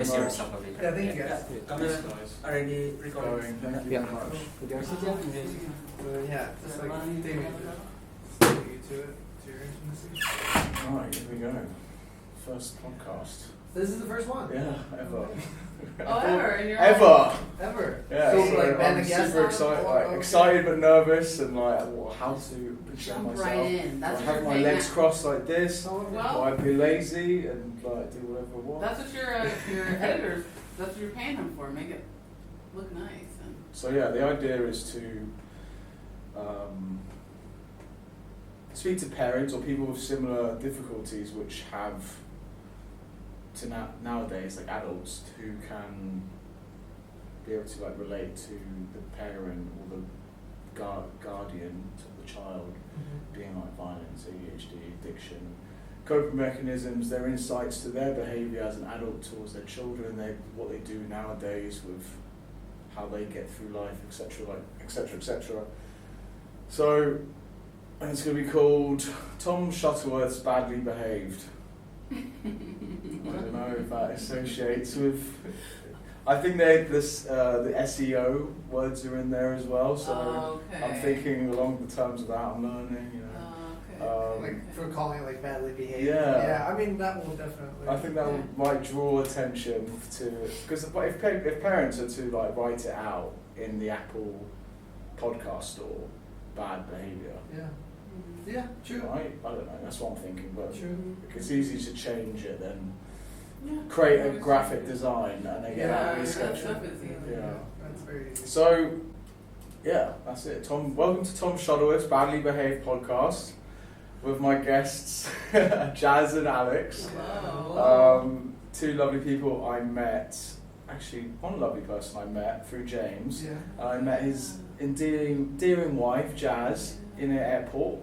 yourself a bit. Yeah, thank you guys. Already recording. Yeah. Yeah, just like stay you to it, to your intimacy. Alright, here we go. First podcast. This is the first one. Yeah, ever. Ever in your Ever. Ever. Yeah, So, so like, been a I'm guest super on excited, before? like, excited but nervous, and like, well, how to present Jump myself. right in. That's I what have you're my legs paying crossed like this. Well- I'd be lazy and like do whatever I want. That's what your editors. That's what you're paying them for. Make it look nice. And So yeah, the idea is to speak to parents or people with similar difficulties which have to nowadays, like adults who can be able to like relate to the parent or the guardian of the child being like violence, ADHD, addiction, coping mechanisms, their insights to their behaviour as an adult towards their children, what they do nowadays with how they get through life, etc., like etc., etc. So, and it's going to be called Tom Shuttleworth's Badly Behaved. I don't know if that associates with. I think the SEO words are in there as well, so okay. I'm thinking along the terms of that I'm learning, you know. Like for calling it like badly behaved. Yeah. Yeah, I mean that will definitely. I think that might draw attention to, because if parents are to like write it out in the Apple podcast store, bad behaviour. Yeah. Yeah. True. Right? I don't know. That's what I'm thinking, but True. it's easy to change it then. Yeah. Create a graphic design and they get out of that sketch. stuff is easy. Yeah. That's very easy. So, yeah, that's it. Welcome to Tom Shuttleworth's Badly Behaved podcast with my guests, Jazz and Alex. Hello. Two lovely people I met. Actually, one lovely person I met through James. Yeah. I met his endearing wife, Jazz, in an airport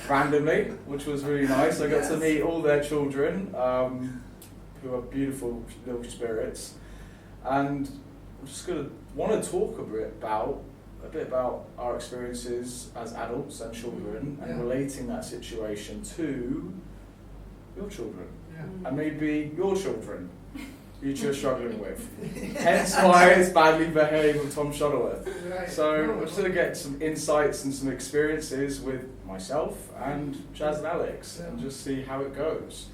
randomly, which was really nice. I got to meet all their children, who are beautiful little spirits, and I'm just gonna want to talk a bit about our experiences as adults and children, and relating that situation to your children, Yeah. and maybe your children. You're struggling with. Hence why it's Badly Behaved with Tom Shuttleworth. Right. So we're just going to get some insights and some experiences with myself and Jazz and Alex and just see how it goes.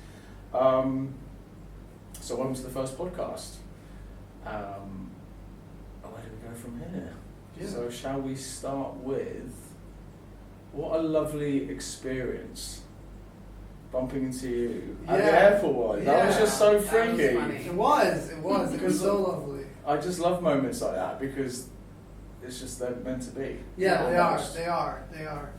So welcome to the first podcast. Where do we go from here? Yeah. So shall we start with, what a lovely experience bumping into you at the airport one. That was just so freaky. It was. It was so lovely. I just love moments like that because it's just they're meant to be. Yeah, Almost. they are.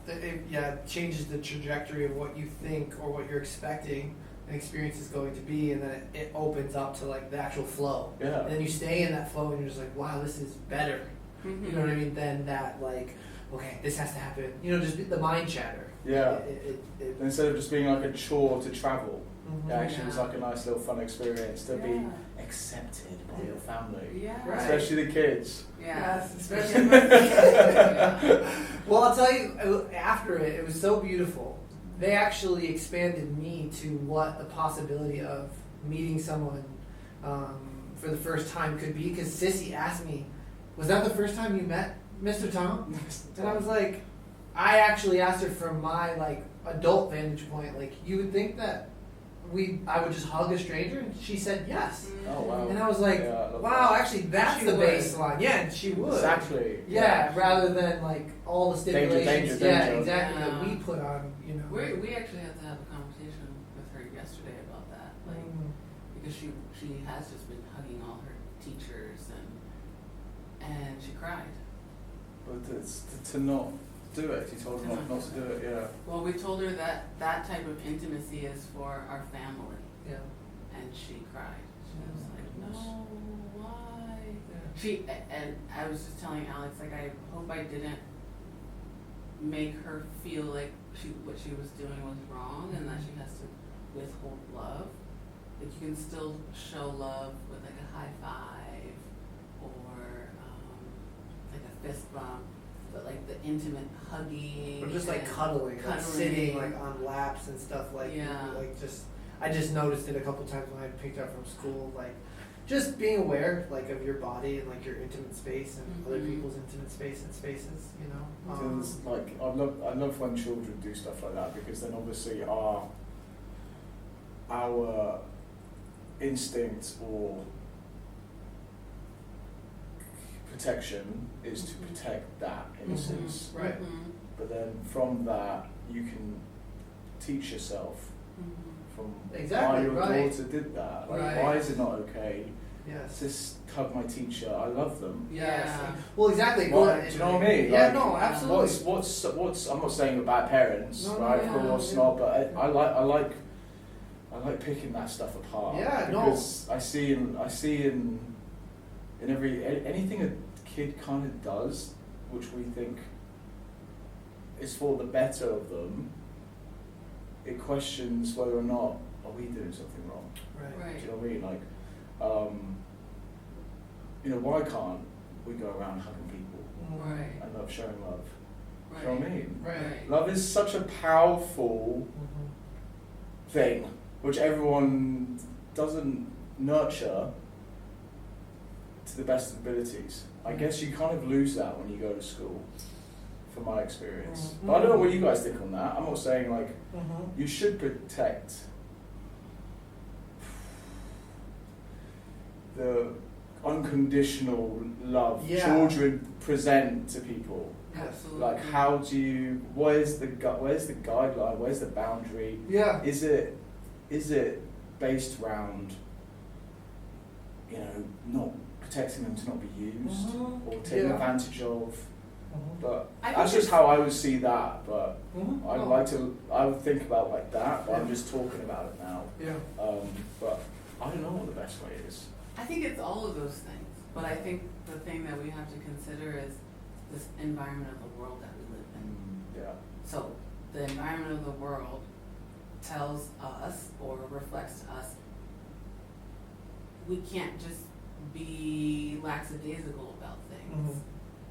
It changes the trajectory of what you think or what you're expecting an experience is going to be, and then it opens up to like the actual flow. Yeah. And then you stay in that flow and you're just like, wow, this is better. Mm-hmm. You know what I mean? Then that like, okay, this has to happen. You know, just the mind chatter. Yeah. It Instead of just being like a chore to travel, Mhm. it actually was like a nice little fun experience to be Yeah. accepted by your family. Yeah. Right. Especially the kids. Yeah. Yes, especially. Well, I'll tell you, after it was so beautiful. They actually expanded me to what the possibility of meeting someone for the first time could be. Because Sissy asked me, "Was that the first time you met Mr. Tom?" And I was like, I actually asked her from my like adult vantage point. Like, you would think that I would just hug a stranger, and she said yes. Oh wow. And I was like, Yeah, I love wow, that. actually, that's She the would. baseline. Yeah, and she would. Exactly. Yeah, rather than like all the stipulations. Danger. Yeah, exactly. Yeah. That we put on, you know. We actually had to have a conversation with her yesterday about that, like because she has just been hugging all her teachers and she cried. But it's to not do it. You told her not to do it. Yeah. Well, we told her that that type of intimacy is for our family, Yeah. and she cried. She was like, "No, why?" Yeah. And I was just telling Alex, like, I hope I didn't make her feel like what she was doing was wrong, and that she has to withhold love. Like, you can still show love with like a high five or like a fist bump, but like the intimate hugging, Or just like and cuddling, like sitting like on laps and stuff like Yeah. like just I just noticed it a couple times when I picked her up from school, like just being aware like of your body and like your intimate space and other people's intimate space and spaces, you know. Because like I love when children do stuff like that, because then obviously our instinct or protection is to protect that innocence. Right. But then from that you can teach yourself from Exactly, why your right. daughter did that. Like, Right. why is it not okay Yes. to hug my teacher? I love them. Yes. Yeah. Well, exactly. What, do you know what I mean? Yeah. Like, No. Absolutely. What's I'm not saying you're bad parents, No, right? no, Of course yeah. not. But I like picking that stuff apart. Yeah, no. Because I see in anything a kid kind of does, which we think is for the better of them, it questions whether or not are we doing something wrong. Right. Do you know what I mean? Like, why can't we go around hugging people Right. and love, showing love? Right. Do you know what I mean? Right. Love is such a powerful thing, which everyone doesn't nurture to the best of abilities. I guess you kind of lose that when you go to school, from my experience. But I don't know what you guys think on that. I'm not saying like you should protect the unconditional love children present to people. Absolutely. Like, how do you? Where's the guideline? Where's the boundary? Yeah. Is it based around not protecting them to not be used or taken advantage of? But that's just how I would see that. But I would think about like that. But I'm just talking about it now. Yeah. But I don't know what the best way is. I think it's all of those things, but I think the thing that we have to consider is this environment of the world that we live in. Yeah. So the environment of the world tells us or reflects to us we can't just be lackadaisical about things.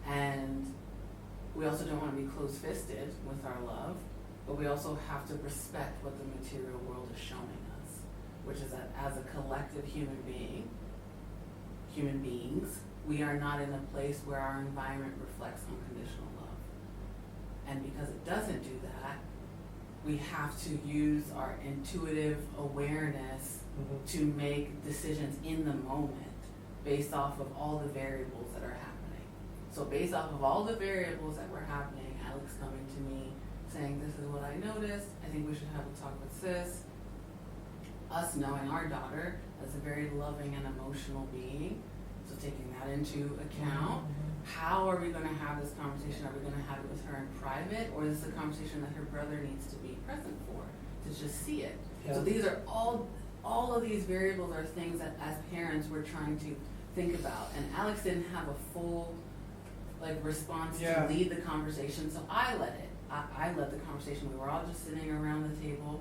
And we also don't want to be close-fisted with our love, but we also have to respect what the material world is showing us, which is that as a collective human beings, we are not in a place where our environment reflects unconditional love. And because it doesn't do that, we have to use our intuitive awareness to make decisions in the moment based off of all the variables that are happening. So based off of all the variables that were happening, Alex coming to me saying, this is what I noticed, I think we should have a talk with sis. Us knowing our daughter as a very loving and emotional being, so taking that into account, how are we going to have this conversation? Are we going to have it with her in private, or is this a conversation that her brother needs to be present for, to just see it? Yeah. So these are all of these variables are things that as parents we're trying to think about. And Alex didn't have a full response to lead the conversation, so I led it. I led the conversation. We were all just sitting around the table,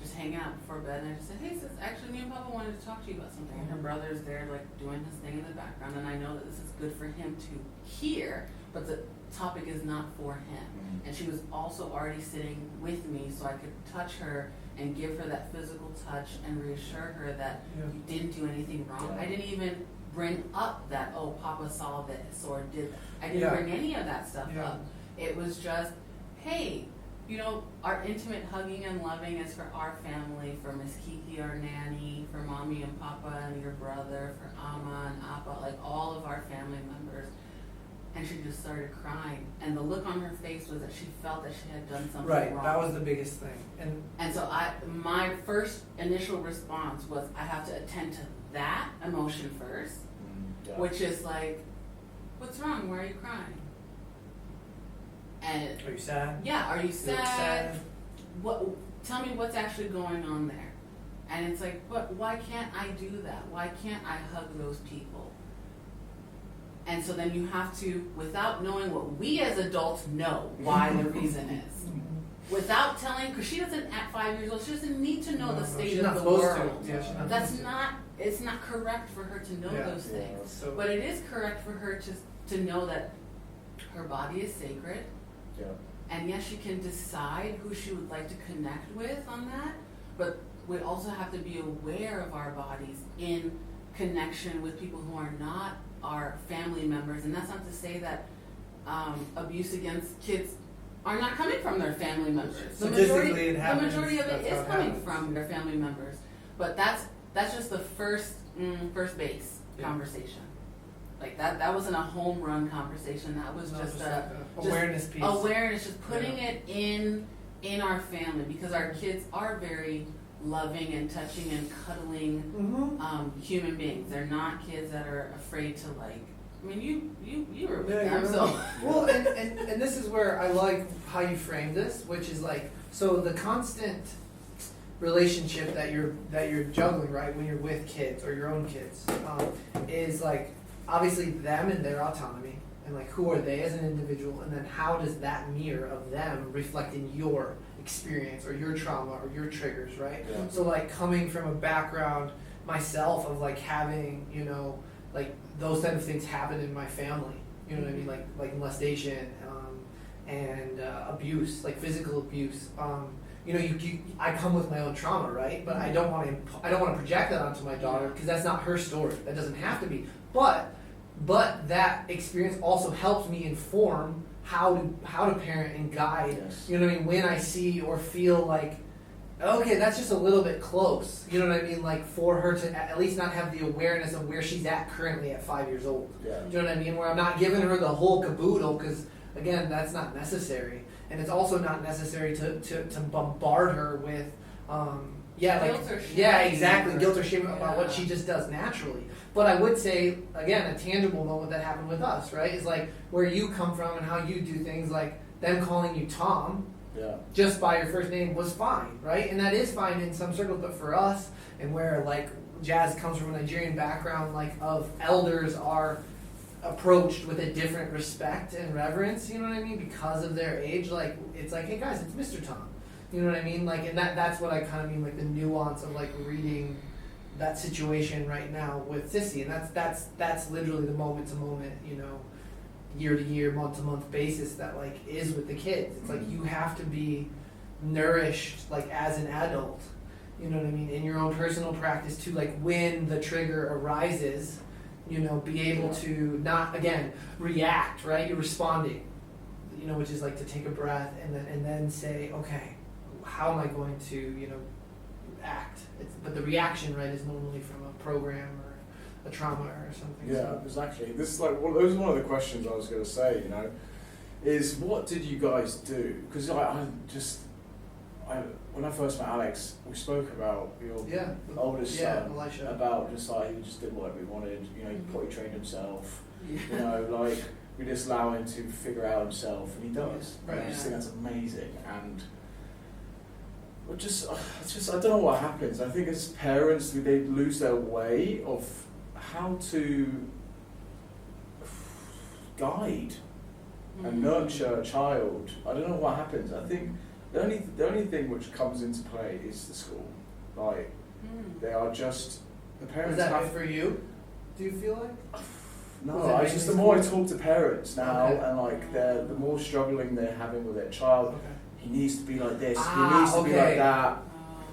just hanging out before bed, and I just said, hey sis, actually me and Papa wanted to talk to you about something. And her brother's there doing his thing in the background, and I know that this is good for him to hear, but the topic is not for him. And she was also already sitting with me, so I could touch her and give her that physical touch and reassure her that you didn't do anything wrong. I didn't even bring up that, oh, Papa saw this or did that. I didn't bring any of that stuff up. It was just, hey, our intimate hugging and loving is for our family, for Miss Kiki, our nanny, for Mommy and Papa and your brother, for Ama and Appa, all of our family members. And she just started crying. And the look on her face was that she felt that she had done something wrong. Right, that was the biggest thing. And so my first initial response was, I have to attend to that emotion first, which is what's wrong? Why are you crying? And Are you sad? yeah, are you You sad? look sad. What? Tell me what's actually going on there. And it's but why can't I do that? Why can't I hug those people? And so then you have to, without knowing what we as adults know why the reason is, without telling, because she doesn't at 5 years old, she doesn't need to know the state she's of not the supposed world. to. Yeah, she's not That's supposed to. not, it's not correct for her to know those things. So, But it is correct for her to know that her body is sacred. And yes, she can decide who she would like to connect with on that, but we also have to be aware of our bodies in connection with people who are not our family members. And that's not to say that abuse against kids are not coming from their family members. The majority of it is coming from their family members. But that's just the first base conversation. Like that wasn't a home run conversation. That was just awareness piece. Awareness, just putting it in our family, because our kids are very loving and touching and cuddling human beings. They're not kids that are afraid to, like, I mean, you were with them, so. Well, and this is where I like how you frame this, which is like, so the constant relationship that you're juggling, right, when you're with kids or your own kids, is like obviously them and their autonomy, and like who are they as an individual, and then how does that mirror of them reflect in your experience or your trauma or your triggers, right? Yeah. So like coming from a background myself of like having, you know, like those type of things happen in my family, you know what I mean, like molestation and abuse, like physical abuse. You know, I come with my own trauma, right? But I don't want to project that onto my daughter, because that's not her story. That doesn't have to be. But that experience also helps me inform how to parent and guide. Yes. You know what I mean? When I see or feel like, okay, that's just a little bit close. You know what I mean? Like for her to at least not have the awareness of where she's at currently at 5 years old. Yeah. You know what I mean? Where I'm not giving her the whole caboodle, because again, that's not necessary. And it's also not necessary to bombard her with, Guilt or shame. yeah, exactly, guilt or shame about what she just does naturally. But I would say, again, a tangible moment that happened with us, right, is like where you come from and how you do things, like them calling you Tom, just by your first name was fine, right? And that is fine in some circles, but for us, and where like Jazz comes from a Nigerian background, like of elders are approached with a different respect and reverence, you know what I mean, because of their age. Like it's like, hey guys, it's Mr. Tom, you know what I mean, like, and that's what I kind of mean, like the nuance of like reading that situation right now with Sissy, and that's literally the moment to moment, you know, year to year, month to month basis that like is with the kids. It's like you have to be nourished like as an adult, you know what I mean, in your own personal practice to like when the trigger arises, you know, be able to not, again, react, right? You're responding, you know, which is like to take a breath and then say, okay, how am I going to, you know, act? But the reaction, right, is normally from a program or a trauma or something. Yeah, so. exactly. This is like those are one of the questions I was going to say. You know, is what did you guys do? Because when I first met Alex, we spoke about your oldest son, Elisha. about just like he just did whatever he wanted. You know, he potty trained himself. You know, like we just allow him to figure out himself, and he does. Right. I just think that's amazing, and I don't know what happens. I think as parents, they lose their way of how to guide and nurture a child. I don't know what happens. I think the only thing which comes into play is the school. Like they are just the parents. Is that it for you? Do you feel like? No, it's just the more I talk to parents now, and like the more struggling they're having with their child. Okay. He needs to be like this. He needs to be like that.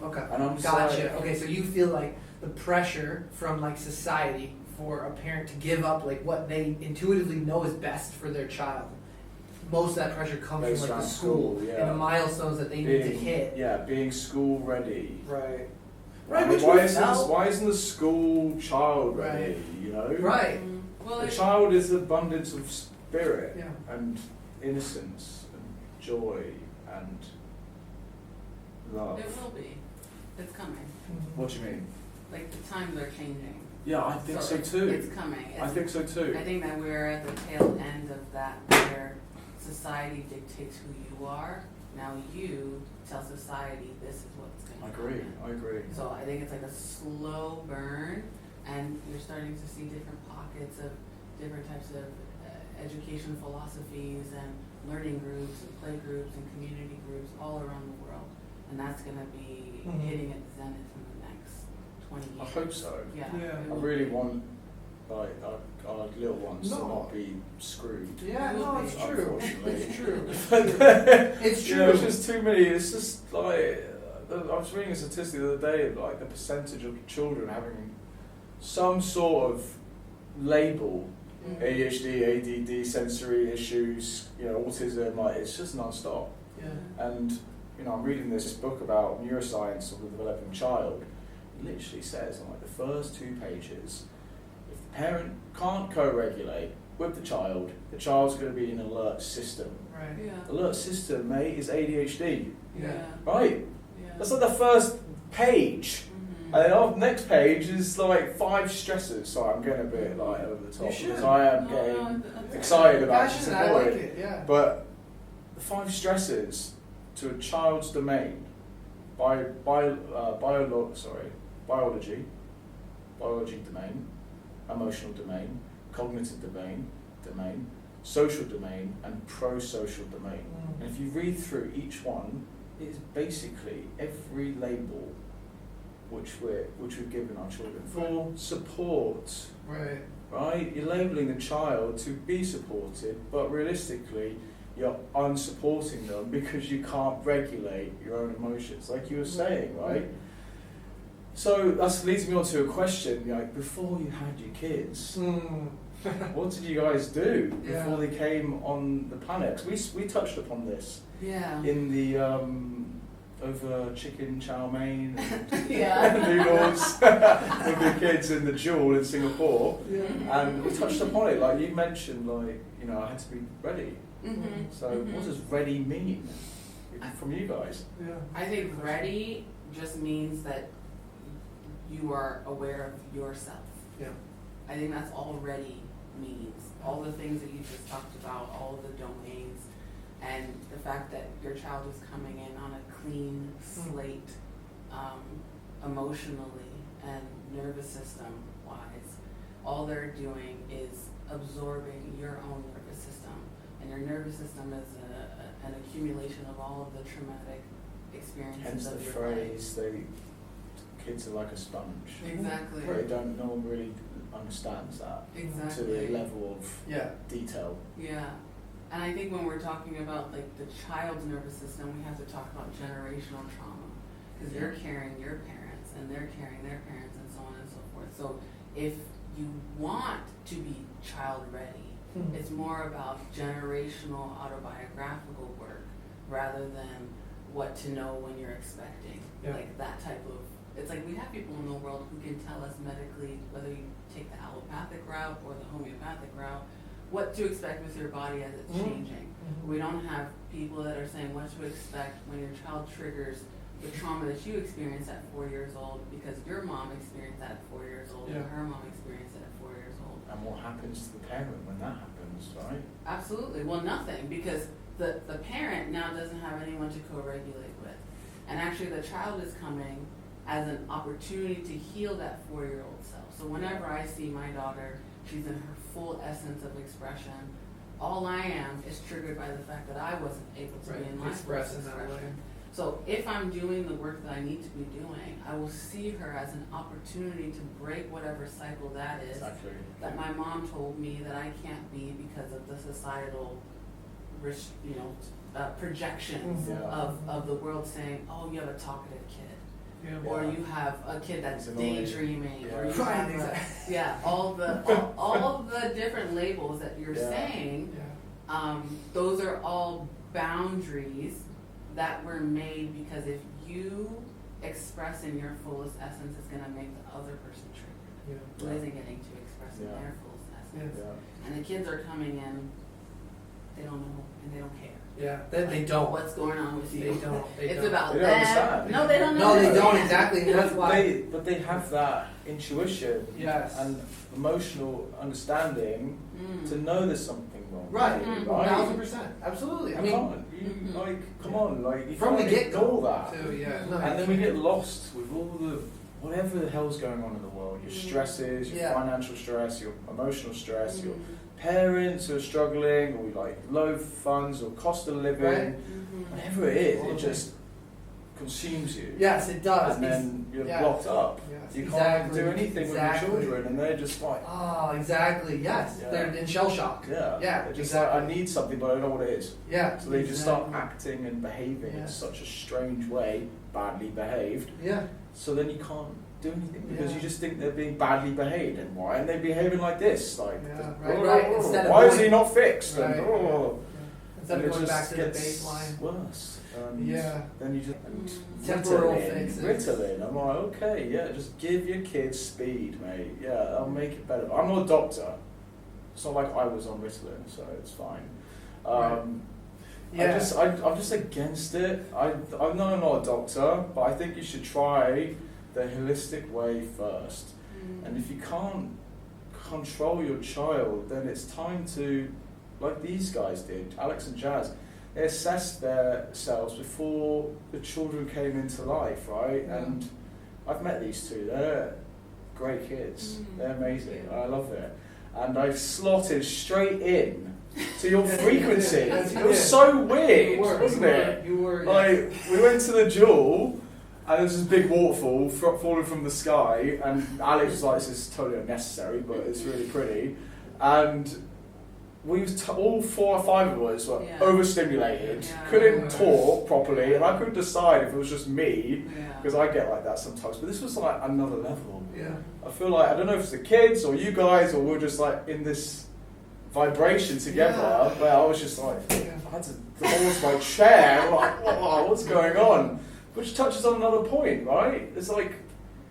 Okay. And I'm just gotcha. like, okay, so you feel like the pressure from like society for a parent to give up like what they intuitively know is best for their child. Most of that pressure comes Based from like the around school and the milestones that they need to hit. Yeah, being school ready. Right. Right. Which Why isn't the school child ready? Right. You know. Right. Well, the child is abundance of spirit and innocence and joy and love. It will be. It's coming. What do you mean? Like the times are changing. Yeah, I think so too. It's coming. I think so too. I think that we're at the tail end of that, where society dictates who you are. Now you tell society this is what's going to happen. I agree. So I think it's like a slow burn, and you're starting to see different pockets of different types of education philosophies and learning groups and play groups and community groups all around the world. And that's going to be hitting its zenith in the next 20 years. I hope so. Yeah. I really want like our little ones to not be screwed. Yeah, no, it's true. Unfortunately. It's true. It's It's true. You know, true. it's just too many. It's just like I was reading a statistic the other day, like the percentage of children having some sort of label, ADHD, ADD, sensory issues, autism, like it's just non-stop. Yeah. And I'm reading this book about neuroscience of the developing child. It literally says on like the first 2 pages, if the parent can't co-regulate with the child's going to be in an alert system. Right. Yeah. Alert system, mate, is ADHD. Yeah. Right? Yeah. That's like the first page. Mhm. And then the next page is like 5 stressors. Sorry, I'm getting a bit like over the top You should. because I am No, getting that's excited about Passionate, this. I like it. Yeah. But the 5 stresses to a child's domain, biology domain, emotional domain, cognitive domain, social domain, and pro-social domain. And if you read through each one, it's basically every label which we've given our children for support. Right. Right? You're labeling the child to be supported, but realistically, you're unsupporting them because you can't regulate your own emotions, like you were saying, right? So that leads me on to a question, like before you had your kids, what did you guys do before they came on the planet? 'Cause we touched upon this Yeah. in the over chicken chow mein and Yeah. noodles with the kids in the Jewel in Singapore, Yeah. and we touched upon it. Like you mentioned, like I had to be ready. Mm-hmm. So what does ready mean from you guys? Yeah. I think ready just means that you are aware of yourself. Yeah. I think that's all ready means. All the things that you just talked about, all of the domains, and the fact that your child is coming in on a clean slate, emotionally and nervous system wise. All they're doing is absorbing your own nervous system. And your nervous system is an accumulation of all of the traumatic experiences Hence the of your phrase, kids are like a sponge. life. Exactly. No one really understands that Exactly. to a level of Yeah. detail. Yeah. And I think when we're talking about like the child's nervous system, we have to talk about generational trauma. Because you're carrying your parents and they're carrying their parents and so on and so forth. So if you want to be child ready, it's more about generational autobiographical work rather than what to know when you're expecting. Yeah. Like that type of, it's like we have people in the world who can tell us medically, whether you take the allopathic route or the homeopathic route, what to expect with your body as it's changing. We don't have people that are saying what to expect when your child triggers the trauma that you experienced at 4 years old because your mom experienced that at 4 years old and her mom experienced it at 4 years old. And what happens to the parent when that happens, right? Absolutely. Well, nothing, because the parent now doesn't have anyone to co-regulate with. And actually the child is coming as an opportunity to heal that 4-year-old self. So whenever I see my daughter, she's in her full essence of expression. All I am is triggered by the fact that I wasn't able to be in my Express full in that way. expression. So if I'm doing the work that I need to be doing, I will see her as an opportunity to break whatever cycle that is. Exactly. That my mom told me that I can't be because of the societal, projections of the world saying, oh, you have a talkative kid, or you have a kid that's daydreaming, or you have all the different labels that you're saying. Those are all boundaries that were made because if you express in your fullest essence, it's going to make the other person triggered who isn't getting to express in their fullest essence. And the kids are coming in, they don't know and they don't care. Yeah, they don't. What's going on with you? They don't. It's about They don't them. understand. No, they don't No, they understand. don't exactly. And that's why. But they have that intuition and emotional understanding to know there's something wrong. Right, Right? 1000%, absolutely. I mean, Come on, you from the can't get ignore that. So, And then we get lost with all the whatever the hell's going on in the world. Your stresses, your financial stress, your emotional stress, your parents who are struggling, or like low funds, or cost of living, whatever it is. It just consumes you. Yes, it does. And then you're yes. blocked up. Yes, You exactly. can't do anything Exactly. with your children, and they're just like, Oh, exactly. Yes, Yeah. they're in shell shock. yeah, Yeah, they're just exactly. like, I need something, but I don't know what it is. Yeah. So they just start exactly. acting and behaving Yeah. in such a strange way, badly behaved. Yeah. So then you can't do anything because Yeah. you just think they're being badly behaved, and why aren't they behaving like this? Like, Yeah, oh, right. Instead of why is going- he not fixed? Right. And, oh, Instead and of it going just back to the gets baseline. worse. And Yeah. then you just Temporal Ritalin, fixes. Ritalin. I'm like, okay, yeah, just give your kids speed, mate. Yeah, that'll make it better. I'm not a doctor. It's not like I was on Ritalin, so it's fine. Right. Yeah. I'm just against it. I know I'm not a doctor, but I think you should try the holistic way first. And if you can't control your child, then it's time to, like these guys did, Alex and Jazz, they assessed themselves before the children came into life, right? Yeah. And I've met these two, they're great kids, they're amazing, I love it. And I slotted straight in to your frequency. Yes, you It was did. so weird, You were, wasn't you it? Were, you were. Like, we went to the Jewel, and there was this big waterfall falling from the sky, and Alex was like, this is totally unnecessary, but it's really pretty. And we was all 4 or 5 of us were Yeah. overstimulated, Yeah. couldn't talk properly, and I couldn't decide if it was just me, Yeah. because I get like that sometimes, but this was like another level. Yeah. I feel like, I don't know if it's the kids or you guys, or we're just like in this vibration together, Yeah. but I was just like, Yeah. I had to divorce my chair, I'm like, whoa, what's going on? Which touches on another point, right? It's like,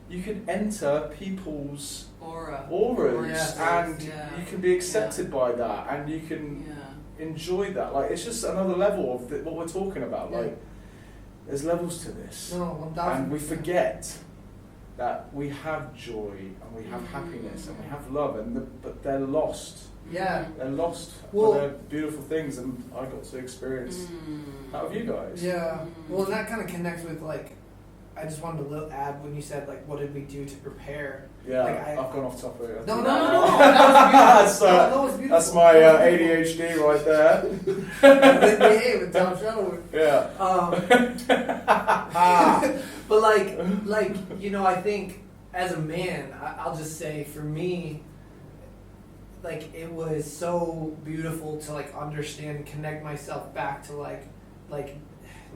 you can enter people's auras, Yes. and Yeah. you can be accepted by that, and you can enjoy that. Like, it's just another level of what we're talking about. Yeah. Like, there's levels to this. No, 1,000%. And we forget that we have joy, and we have happiness, and we have love, but they're lost. Yeah. They're lost Well- for their beautiful things, and I got to experience that with you guys. Yeah. Well, and that kind of connects with like, I just wanted to add when you said like, what did we do to prepare? Yeah, Like, I've gone off topic. I No, think. that was beautiful. That's, that was beautiful. That's my ADHD right there. with Tom Shuttleworth. Yeah. But like you know, I think as a man, I'll just say for me, like it was so beautiful to like understand and connect myself back to like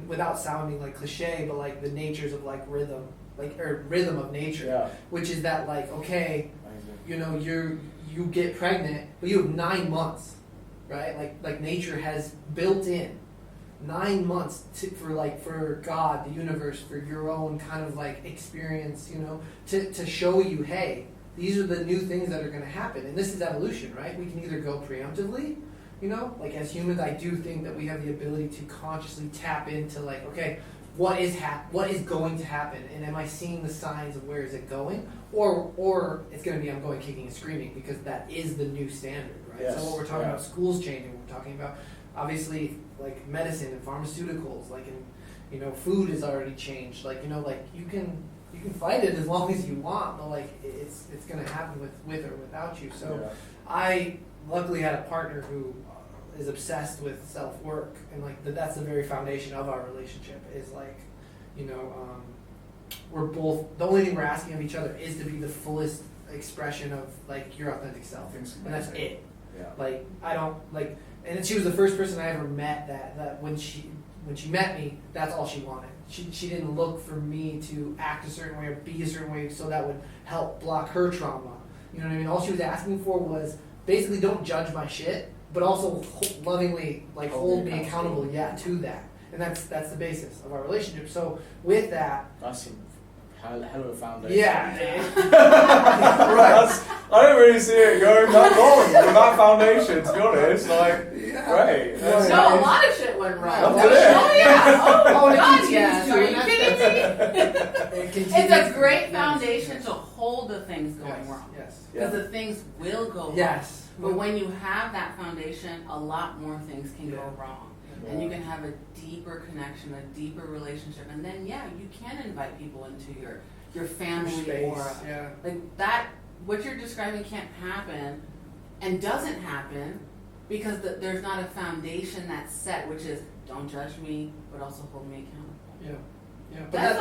without sounding like cliche, but like the natures of like rhythm, or rhythm of nature, Yeah. which is that like, okay, Amazing. you know, you get pregnant, but you have 9 months, right? Like nature has built in 9 months for God, the universe, for your own kind of like experience, you know, to show you, hey, these are the new things that are going to happen, and this is evolution, right? We can either go preemptively, you know, like as humans, I do think that we have the ability to consciously tap into like, okay, what is going to happen, and am I seeing the signs of where is it going, or it's going to be I'm going kicking and screaming, because that is the new standard, right? Yes. So what we're talking Yeah. about, schools changing, we're talking about obviously like medicine and pharmaceuticals, like in, you know, food has already changed, like, you know, like you can fight it as long as you want, but like it's going to happen with or without you. So Yeah. I luckily had a partner who is obsessed with self-work, and like that's the very foundation of our relationship, is like, you know, we're both, the only thing we're asking of each other is to be the fullest expression of like your authentic self, Things and that's amazing. it. Yeah. Like I don't like, and she was the first person I ever met that when she met me, that's all she wanted. She didn't look for me to act a certain way or be a certain way so that would help block her trauma. You know what I mean? All she was asking for was basically don't judge my shit, but also lovingly like hold me accountable, to that. And that's the basis of our relationship. So with that, That's a hell of a foundation. right. I don't really see it going that wrong with that foundation, to be honest. Like, great. That's No, nice. a lot of shit went wrong. Oh, did it? Oh yeah. Oh it God, continues yes. to, Are and you that's kidding me? It continues It's a to- great yes. foundation to hold the things going Yes. wrong. Yes. Because the things will go wrong. Yes. But when you have that foundation, a lot more things can go Yeah. wrong. And you can have a deeper connection, a deeper relationship, and then you can invite people into your family space, aura. yeah. Like that, what you're describing can't happen, and doesn't happen, because there's not a foundation that's set, which is don't judge me, but also hold me accountable. Yeah. Yeah, but That's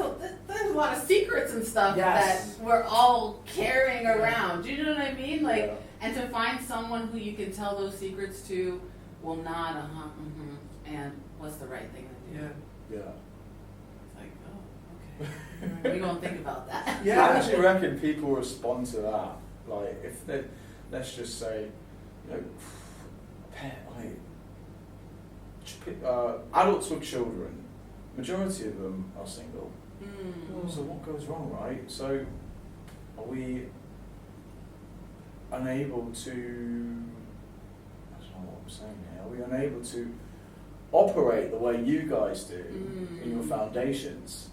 a lot of secrets and stuff Yes. that we're all carrying Yeah. around. Do you know what I mean? Like, Yeah. and to find someone who you can tell those secrets to, will nod, and what's the right thing to do? yeah. Yeah. It's like, oh, okay. We're gonna think about that. Yeah. I actually reckon people respond to that. Like, if they, let's just say, you know, adults with children, majority of them are single. Mm. So what goes wrong, right? So are we unable to, I don't know what I'm saying here, are we unable to operate the way you guys do in your foundations?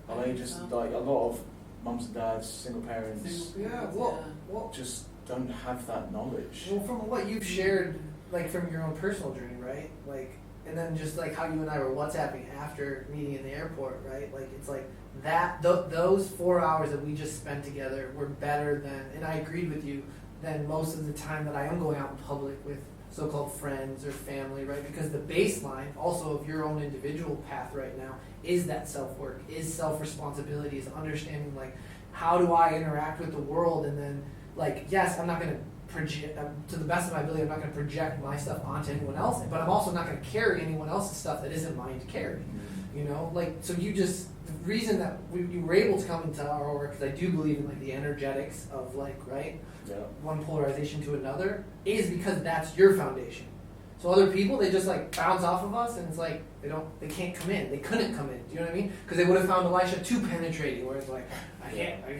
Are I they think just so. like a lot of mums and dads, single parents, Yeah, well, just don't have that knowledge? well, from what you've shared, like from your own personal journey, right? Like, and then just like how you and I were WhatsApping after meeting in the airport, right? Like, it's like that, those 4 hours that we just spent together were better than, and I agreed with you, than most of the time that I am going out in public with so-called friends or family, right? Because the baseline also of your own individual path right now is that self-work, is self-responsibility, is understanding like, how do I interact with the world? And then like, yes, I'm not going to project, to the best of my ability, I'm not going to project my stuff onto anyone else, but I'm also not going to carry anyone else's stuff that isn't mine to carry. You know, like, so you just, the reason that you were able to come into our work, because I do believe in like the energetics of like, right, Yeah. one polarization to another, is because that's your foundation. So other people, they just like bounce off of us, and it's like they can't come in. They couldn't come in. Do you know what I mean? Because they would have found Elisha too penetrating, where it's like, I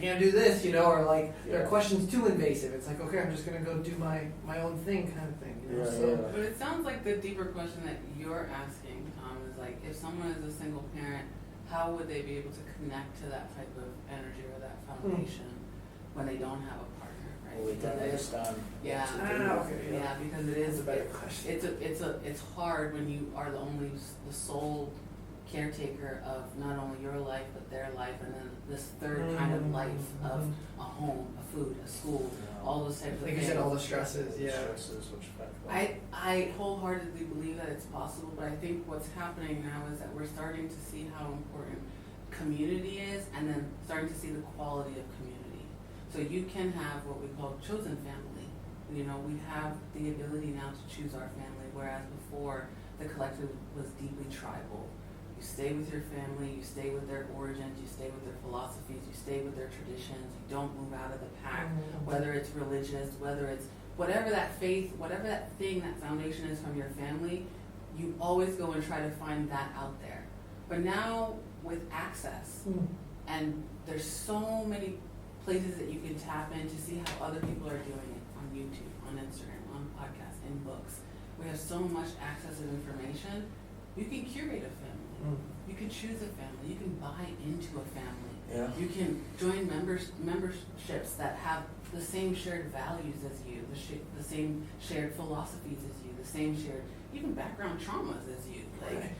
can't do this, you know, or like their questions too invasive. It's like, okay, I'm just gonna go do my own thing, kind of thing. You know? Yeah, So, yeah. But it sounds like the deeper question that you're asking, Tom, is like, if someone is a single parent, how would they be able to connect to that type of energy or that foundation when they don't have a partner, right? Or we don't understand Yeah. what to do. Okay, Yeah, because it is That's a better question. It's hard when you are the sole caretaker of not only your life but their life, and then this third kind of life of a home, a food, a school, all those types of like you things. said, all the stresses, yeah. Stresses which affect them. I wholeheartedly believe that it's possible, but I think what's happening now is that we're starting to see how important community is, and then starting to see the quality of community. So you can have what we call chosen family. You know, we have the ability now to choose our family, whereas before the collective was deeply tribal. You stay with your family, you stay with their origins, you stay with their philosophies, you stay with their traditions, you don't move out of the pack, whether it's religious, whether it's whatever that faith, whatever that thing, that foundation is from your family, you always go and try to find that out there. But now with access, and there's so many places that you can tap in to see how other people are doing it on YouTube, on Instagram, on podcasts, in books. We have so much access of information. You can curate a family. You can choose a family. You can buy into a family. Yeah. You can join memberships that have the same shared values as you, the same shared philosophies as you, the same shared even background traumas as you. Like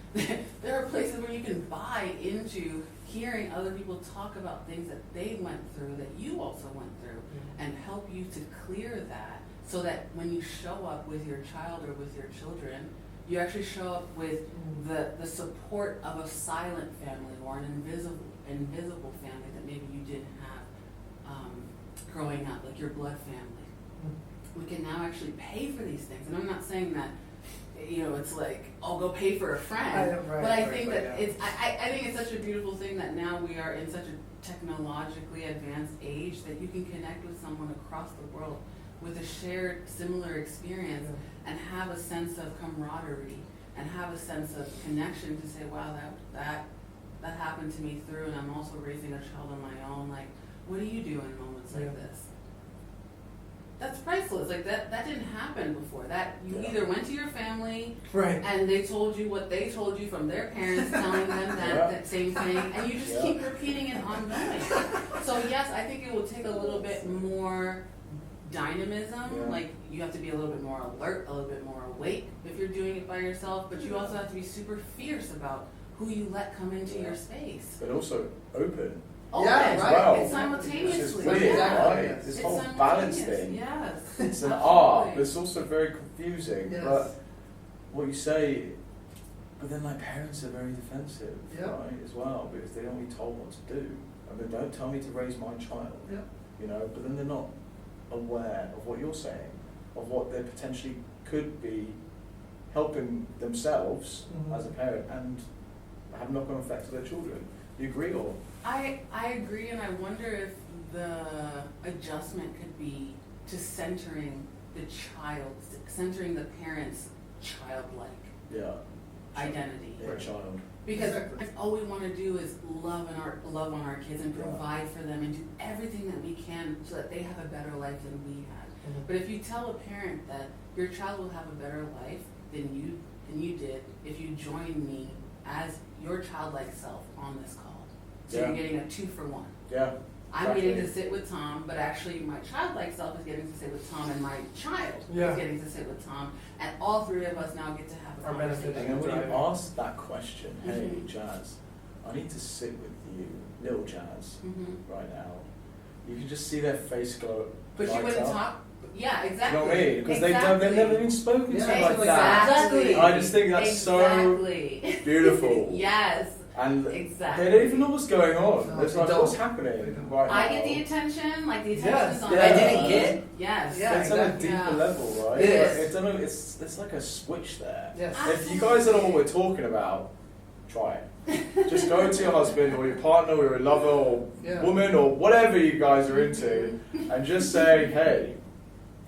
there are places where you can buy into hearing other people talk about things that they went through, that you also went through, and help you to clear that, so that when you show up with your child or with your children, you actually show up with the support of a silent family or an invisible family that maybe you didn't have growing up, like your blood family. We can now actually pay for these things, and I'm not saying that, you know, it's like, I'll go pay for a friend. But I think that I think it's such a beautiful thing that now we are in such a technologically advanced age that you can connect with someone across the world with a shared similar experience and have a sense of camaraderie and have a sense of connection to say, wow, that happened to me through, and I'm also raising a child on my own. Like, what do you do in moments like this? That's priceless. Like that didn't happen before. That you either went to your family, and they told you what they told you from their parents telling them that same thing, and you just keep repeating it ongoing. So yes, I think it will take a little bit more dynamism. Like you have to be a little bit more alert, a little bit more awake if you're doing it by yourself, but you also have to be super fierce about who you let come into your space. But also open. Yeah, as right. well. It's simultaneously. Which is weird, Exactly. right? This It's whole balance simultaneous. thing. Yes. It's an Absolutely. art, but it's also very confusing. Yes. But what you say But then like parents are very defensive, Yeah. right, as well, because they don't want to be told what to do. I mean, don't tell me to raise my child. Yeah. You know, but then they're not aware of what you're saying, of what they potentially could be helping themselves Mhm. as a parent and have knock-on effects to their children. Do you agree, or? I agree, and I wonder if the adjustment could be to centering the child, centering the parent's childlike Yeah. identity. Their child. Because Exactly. if all we want to do is love on our kids and Yeah. provide for them and do everything that we can so that they have a better life than we had. Mhm. But if you tell a parent that your child will have a better life than you did if you join me as your childlike self on this call. So Yeah. you're getting a 2-for-1. Yeah. I'm getting to Exactly. sit with Tom, but actually my childlike self is getting to sit with Tom, and my child Yeah. is getting to sit with Tom, and all three of us now get to have a Are conversation. benefiting. And then when you Driving. ask that question, hey, Mhm. Jazz, I need to sit with you, little Jazz, Mhm. right now, you can just see their face go. But she light wouldn't up. talk. Yeah, You exactly. know what I mean? Because they've never been spoken Yeah, to like exactly. that. Exactly. I just think that's so Exactly. beautiful. Yes. And Exactly. they don't even know what's going on. No, It's they like, don't. what's They happening don't. right now? I get the attention, like the attention Yes. is on Yeah. I didn't get. Yes. Yeah. It's on a exactly. deeper Yeah. level, right? It Like, is. I don't know, it's like a switch there. Yes. If you guys don't know what we're talking about, try it. Just go to your husband or your partner or your lover or Yeah. woman or whatever you guys are into and just say, hey,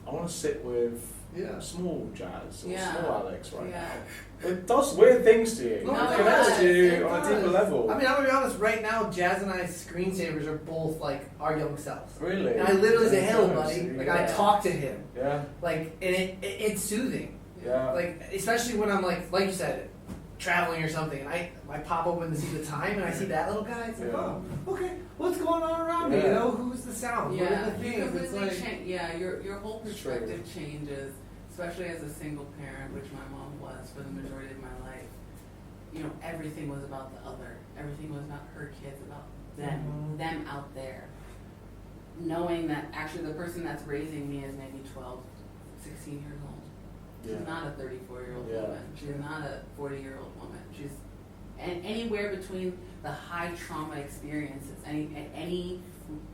I want to sit with Yeah. small Jazz or Yeah. small Alex right Yeah. now. It does weird things to you. No, it it connects does. to you It on a does. deeper level. I mean, I'm gonna be honest. Right now, Jazz and I's screensavers are both like our young selves. Really? And I literally say, "Hello, Yeah, buddy." see, Like yeah. I talk to him. Yeah, Like, and it's soothing. yeah. Like, especially when I'm like you said, traveling or something, and I pop open to see the time, and I see that little guy. It's like, Yeah. oh, okay, what's going on around me? You Yeah. know, who's the sound? What are Yeah, the you things? It's completely like, change. Yeah, your whole It's true. perspective changes, especially as a single parent, which my mom was for the majority of my life. You know, everything was about the other. Everything was about her kids, about Mhm. them out there. Knowing that actually the person that's raising me is maybe 12, 16 years old. She's Yeah. not a 34-year-old Yeah. woman. She's not a 40-year-old woman. She's anywhere between the high trauma experiences, any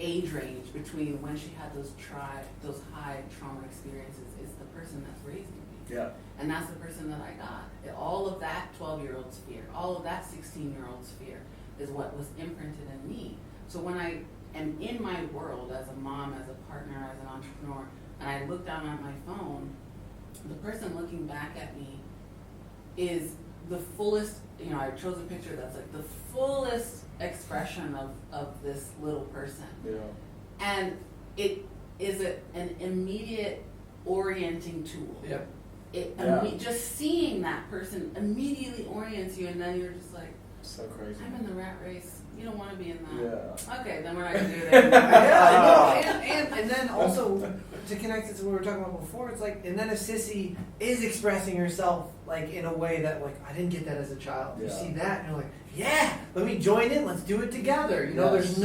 age range between when she had those high trauma experiences is the person that's raising me. Yeah. And that's the person that I got. All of that 12-year-old's fear, all of that 16-year-old's fear is what was imprinted in me. So when I am in my world as a mom, as a partner, as an entrepreneur, and I look down at my phone, the person looking back at me is the fullest, you know, I chose a picture that's like the fullest expression of this little person. Yeah. And it is an immediate orienting tool. yeah, Yeah. Just seeing that person immediately orients you, and then you're just like, So crazy. I'm in the rat race. You don't want to be in that. Yeah. Okay, then we're not gonna do it anymore. yeah, no, and then also to connect it to what we were talking about before, it's like, and then if Sissy is expressing herself like in a way that like I didn't get that as a child, you Yeah. see that and you're like, yeah, let me join in, let's do it together. You know, Yes. there's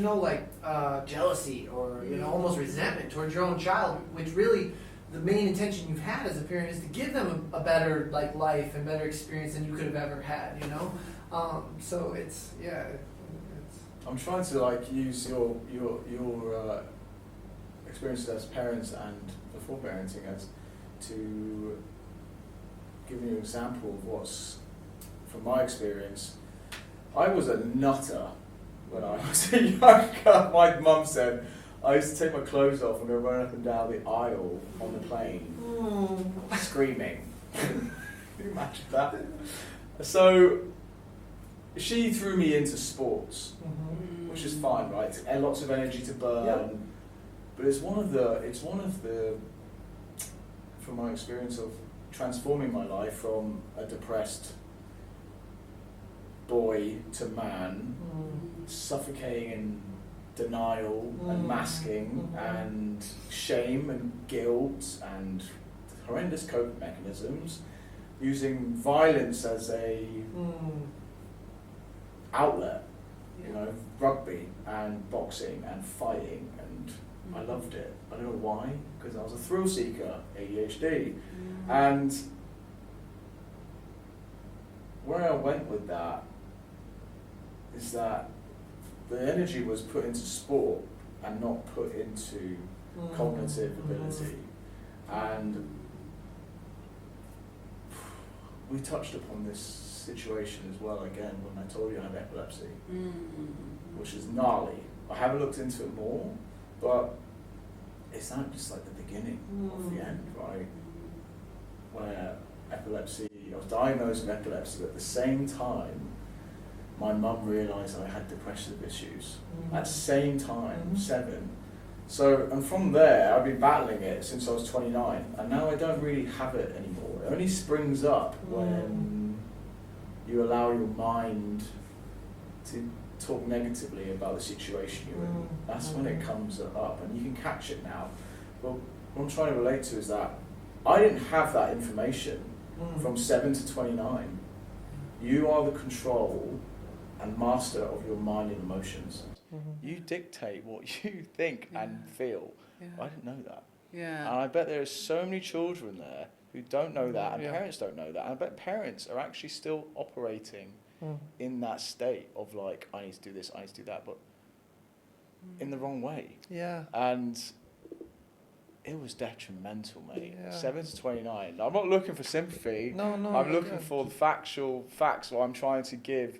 no like jealousy or you know almost resentment towards your own child, which really the main intention you've had as a parent is to give them a better like life and better experience than you could have ever had. You know. So it's I'm trying to like use your experiences as parents and before parenting as to give you an example of what's from my experience. I was a nutter when I was younger. My mum said I used to take my clothes off and go run up and down the aisle on the plane, screaming. Can you imagine that? So she threw me into sports, which is fine, right? And lots of energy to burn. Yeah. But it's one of the from my experience of transforming my life from a depressed boy to man, suffocating in denial and masking and shame and guilt and horrendous coping mechanisms, using violence as a outlet, you know, rugby and boxing and fighting, and I loved it. I don't know why, because I was a thrill seeker, ADHD, and where I went with that is that the energy was put into sport and not put into cognitive ability. And we touched upon this situation as well again when I told you I had epilepsy, which is gnarly. I haven't looked into it more, but it's not just like the beginning of the end, right? Where epilepsy, I was diagnosed with epilepsy, but at the same time, my mum realised I had depressive issues. At the same time, 7. So, and from there, I've been battling it since I was 29, and now I don't really have it anymore. It only springs up when you allow your mind to talk negatively about the situation you're in. That's when it comes up, and you can catch it now. But what I'm trying to relate to is that I didn't have that information from 7 to 29. You are the control and master of your mind and emotions. You dictate what you think and feel. I didn't know that. And I bet there are so many children there who don't know that, and parents don't know that. And I bet parents are actually still operating in that state of like, I need to do this, I need to do that, but in the wrong way. And it was detrimental, mate. 7 to 29. I'm not looking for sympathy. I'm looking for the facts. What I'm trying to give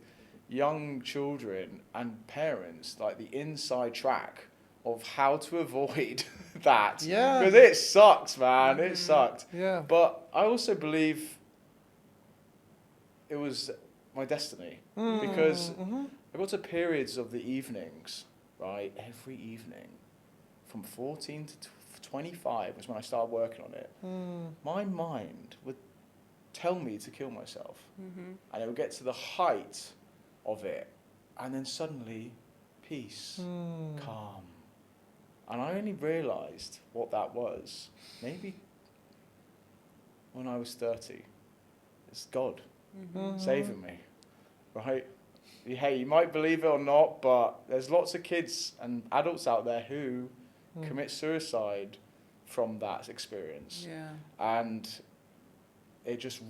young children and parents like the inside track of how to avoid that. Because it sucks, man. It sucked. But I also believe it was my destiny. Because I got to periods of the evenings, right? Every evening. From 14 to 25 was when I started working on it. My mind would tell me to kill myself. And it would get to the height of it, and then suddenly peace, calm. And I only realised what that was maybe when I was 30. It's God saving me, right? Hey, you might believe it or not, but there's lots of kids and adults out there who commit suicide from that experience. And it just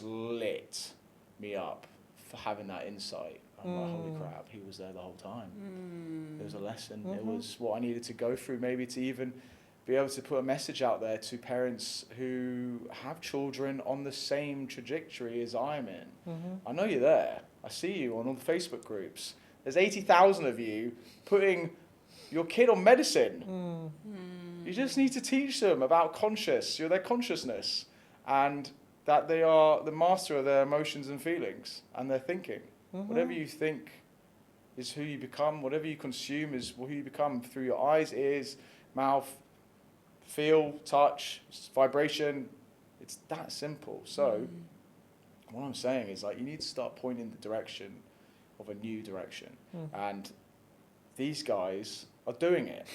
lit me up for having that insight. I'm like, holy crap, he was there the whole time. It was a lesson. It was what I needed to go through, maybe to even be able to put a message out there to parents who have children on the same trajectory as I'm in. I know you're there. I see you on all the Facebook groups. There's 80,000 of you putting your kid on medicine. You just need to teach them about their consciousness, and that they are the master of their emotions and feelings and their thinking. Whatever you think is who you become. Whatever you consume is who you become through your eyes, ears, mouth, feel, touch, vibration. It's that simple. So what I'm saying is, like, you need to start pointing the direction of a new direction. And these guys are doing it.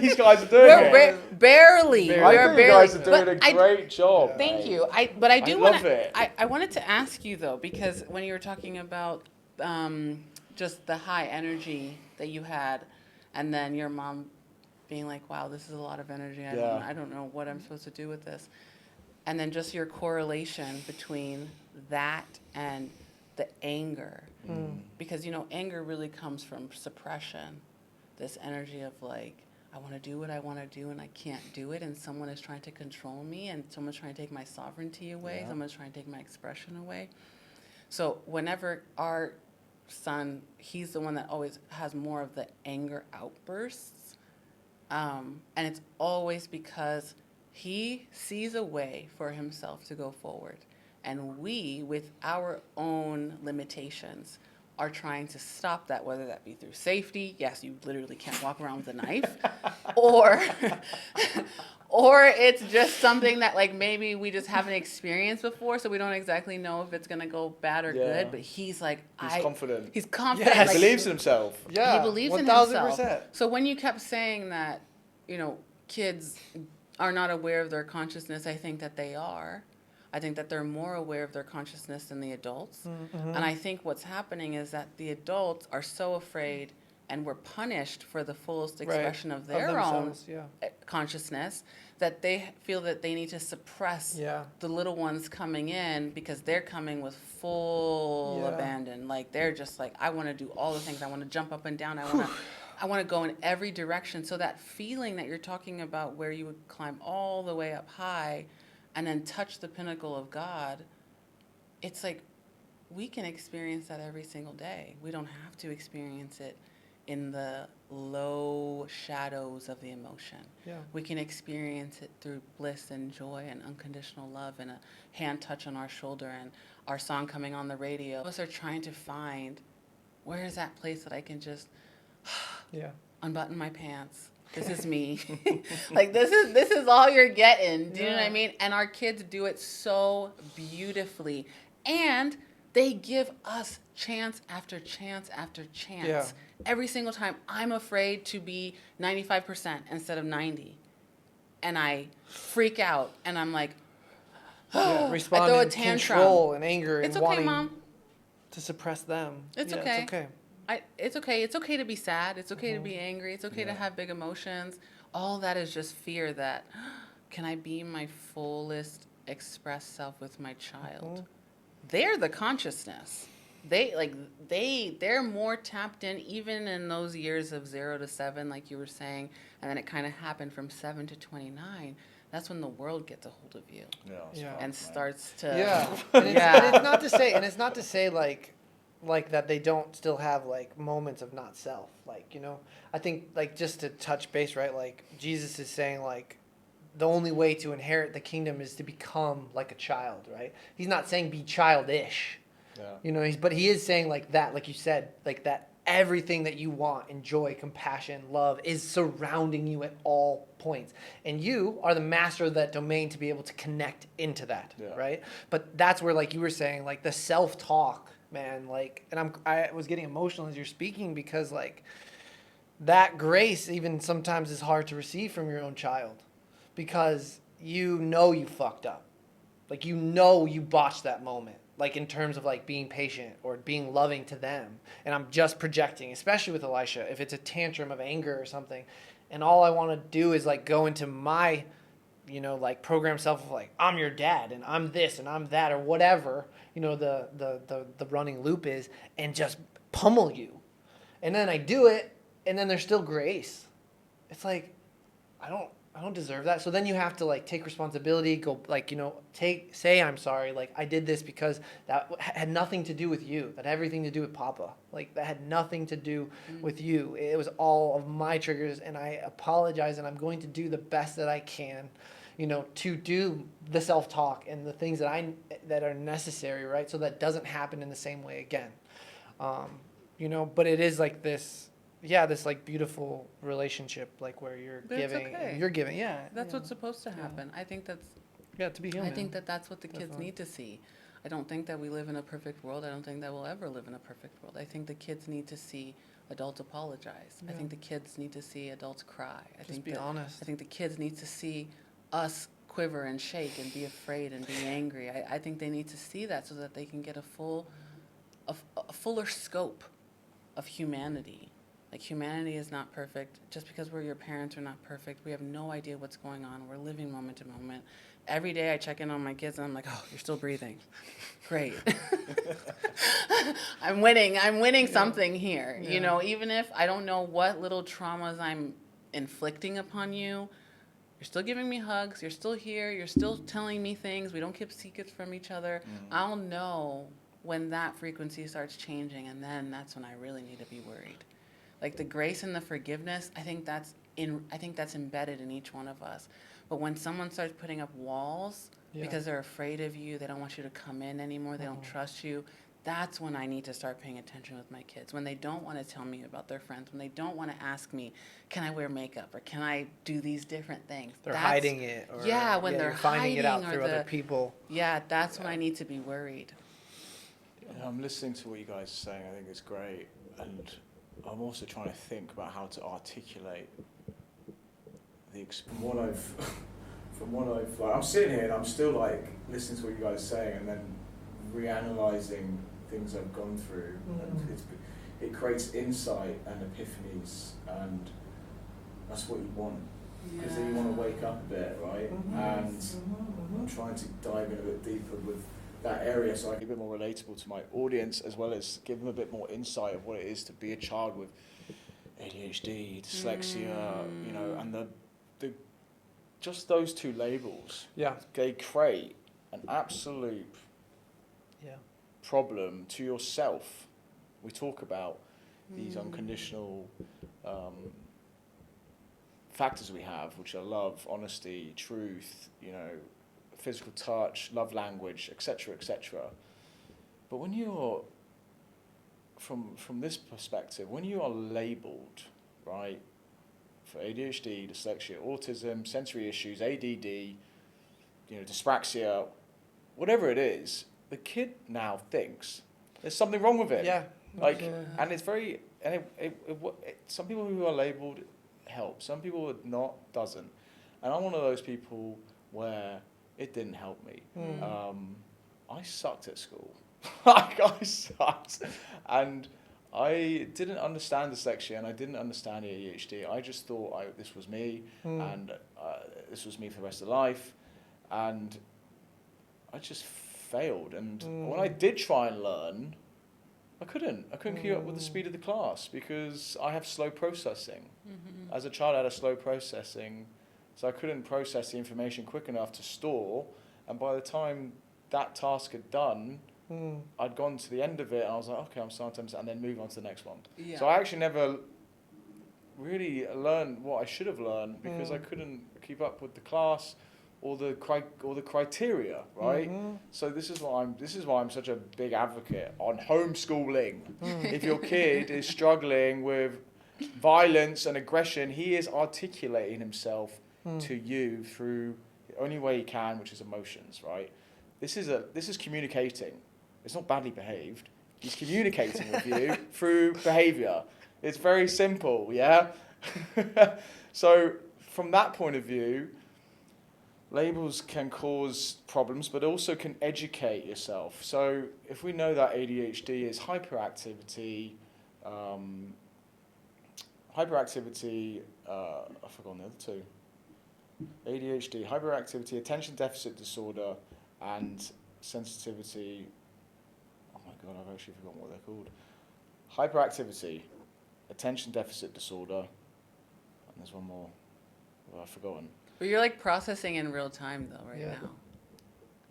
These guys are doing it. Barely. I think you guys are doing a great job. Thank you. But I do love it. I wanted to ask you though, because when you were talking about just the high energy that you had, and then your mom being like, "Wow, this is a lot of energy. I don't know what I'm supposed to do with this," and then just your correlation between that and the anger, because anger really comes from suppression. This energy of like, I want to do what I want to do and I can't do it, and someone is trying to control me, and someone's trying to take my sovereignty away, someone's trying to take my expression away. So whenever our son, he's the one that always has more of the anger outbursts, and it's always because he sees a way for himself to go forward, and we, with our own limitations, are trying to stop that, whether that be through safety. Yes, you literally can't walk around with a knife, or it's just something that like maybe we just haven't experienced before, so we don't exactly know if it's gonna go bad or good. But he's like, He's confident. He's confident. He like, believes in himself. He believes in himself. So when you kept saying that, kids are not aware of their consciousness, I think that they are. I think that they're more aware of their consciousness than the adults. And I think what's happening is that the adults are so afraid and were punished for the fullest expression of Of their own themselves, consciousness, that they feel that they need to suppress the little ones coming in because they're coming with full abandon. Like they're just like, I want to do all the things. I want to jump up and down. I want to go in every direction. So that feeling that you're talking about where you would climb all the way up high and then touch the pinnacle of God, it's like we can experience that every single day. We don't have to experience it in the low shadows of the emotion. Yeah. We can experience it through bliss and joy and unconditional love and a hand touch on our shoulder and our song coming on the radio. Us are trying to find, where is that place that I can just unbutton my pants? This is me. Like this is all you're getting. Do you know what I mean? And our kids do it so beautifully. And they give us chance after chance after chance. Yeah. Every single time I'm afraid to be 95% instead of 90. And I freak out and I'm like, respond I throw a in tantrum. control and anger and It's okay, wanting Mom. to suppress them. It's Yeah, okay. It's okay. It's okay. It's okay to be sad. It's okay to be angry. It's okay to have big emotions. All that is just fear that, can I be my fullest expressed self with my child? They're the consciousness. They're more tapped in even in those years of 0 to 7, like you were saying, and then it kind of happened from 7 to 29. That's when the world gets a hold of you and starts to And it's not to say like that they don't still have like moments of not self, like, you know. I think like just to touch base, right, like Jesus is saying like the only way to inherit the kingdom is to become like a child, right? He's not saying be childish. You know, but he is saying like that, like you said, like that everything that you want, enjoy, compassion, love is surrounding you at all points. And you are the master of that domain to be able to connect into that, right? But that's where, like you were saying, like the self-talk, man, like, and I was getting emotional as you're speaking because like that grace even sometimes is hard to receive from your own child because you know you fucked up. Like, you know you botched that moment. Like, in terms of, like, being patient or being loving to them. And I'm just projecting, especially with Elisha, if it's a tantrum of anger or something. And all I want to do is, like, go into my, you know, like, program self of, like, I'm your dad, and I'm this, and I'm that, or whatever, you know, the running loop is, and just pummel you. And then I do it, and then there's still grace. It's like, I don't deserve that. So then you have to like take responsibility, go like, you know, say I'm sorry. Like, I did this because that had nothing to do with you. That had everything to do with Papa. Like, that had nothing to do with you. It was all of my triggers, and I apologize, and I'm going to do the best that I can, you know, to do the self-talk and the things that are necessary, right? So that doesn't happen in the same way again. You know, but it is like this, this like beautiful relationship, like where you're giving and you're giving. That's what's supposed to happen. I think that's to be human. I think that's what the kids need to see. I don't think that we live in a perfect world. I don't think that we'll ever live in a perfect world. I think the kids need to see adults apologize. I think the kids need to see adults cry. Be honest. I think the kids need to see us quiver and shake and be afraid and be angry. I think they need to see that so that they can get a fuller scope of humanity. Like, humanity is not perfect. Just because we're your parents, we're not perfect. We have no idea what's going on. We're living moment to moment. Every day I check in on my kids and I'm like, oh, you're still breathing. Great. I'm winning something here. You know, even if I don't know what little traumas I'm inflicting upon you, you're still giving me hugs. You're still here. You're still telling me things. We don't keep secrets from each other. I'll know when that frequency starts changing, and then that's when I really need to be worried. Like, the grace and the forgiveness, I think that's embedded in each one of us. But when someone starts putting up walls because they're afraid of you, they don't want you to come in anymore, they don't trust you, that's when I need to start paying attention with my kids. When they don't want to tell me about their friends, when they don't want to ask me, can I wear makeup or can I do these different things? They're hiding it. Or, when they're finding it out hiding through other people. Yeah, that's when I need to be worried. I'm listening to what you guys are saying. I think it's great, and I'm also trying to think about how to articulate from what I've like, I'm sitting here and I'm still like listening to what you guys are saying and then reanalyzing things I've gone through. And it creates insight and epiphanies, and that's what you want. Because then you want to wake up a bit, right? And I'm trying to dive in a bit deeper with that area so I can be a bit more relatable to my audience, as well as give them a bit more insight of what it is to be a child with ADHD, dyslexia, you know, and the just those two labels. Yeah. They create an absolute problem to yourself. We talk about these unconditional factors we have, which are love, honesty, truth, you know, physical touch, love language, etc., etc. But when you're from this perspective, when you are labeled, right, for ADHD, dyslexia, autism, sensory issues, ADD, you know, dyspraxia, whatever it is, the kid now thinks there's something wrong with it. Yeah. Like, and it's very, and some people who are labeled help, some people are not, doesn't. And I'm one of those people where it didn't help me. I sucked at school. Like, I sucked. And I didn't understand dyslexia and I didn't understand ADHD. I just thought this was me and this was me for the rest of life. And I just failed. And when I did try and learn, I couldn't keep up with the speed of the class because I have slow processing. As a child, I had a slow processing, so I couldn't process the information quick enough to store. And by the time that task had done, I'd gone to the end of it, and I was like, okay, I'm starting to understand, and then move on to the next one. Yeah. So I actually never really learned what I should have learned because I couldn't keep up with the class or the criteria, right? So this is why I'm such a big advocate on homeschooling. If your kid is struggling with violence and aggression, he is articulating himself to you through the only way he can, which is emotions, right? This is communicating. It's not badly behaved. He's communicating with you through behavior. It's very simple, yeah? So from that point of view, labels can cause problems, but also can educate yourself. So if we know that ADHD is hyperactivity, I've forgotten the other two. ADHD, hyperactivity, attention deficit disorder, and sensitivity. Oh my God, I've actually forgotten what they're called. Hyperactivity, attention deficit disorder, and there's one more. Well, I've forgotten. But you're like processing in real time though, right now.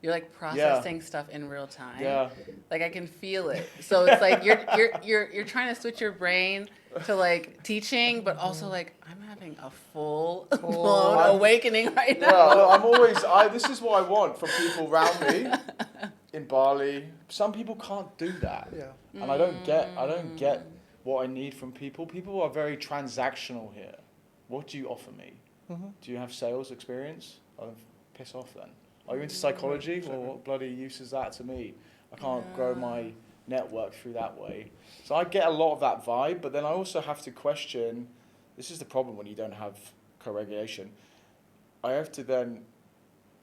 You're like processing stuff in real time. Yeah. Like I can feel it. So it's like you're trying to switch your brain to like teaching, but also like I'm having a full blown awakening right now. Well, I'm always. This is what I want from people around me in Bali. Some people can't do that. Yeah. And I don't get what I need from people. People are very transactional here. What do you offer me? Do you have sales experience? I'll piss off then. Are you into psychology? Well, what bloody use is that to me? I can't grow my network through that way. So I get a lot of that vibe, but then I also have to question, this is the problem when you don't have co-regulation. I have to then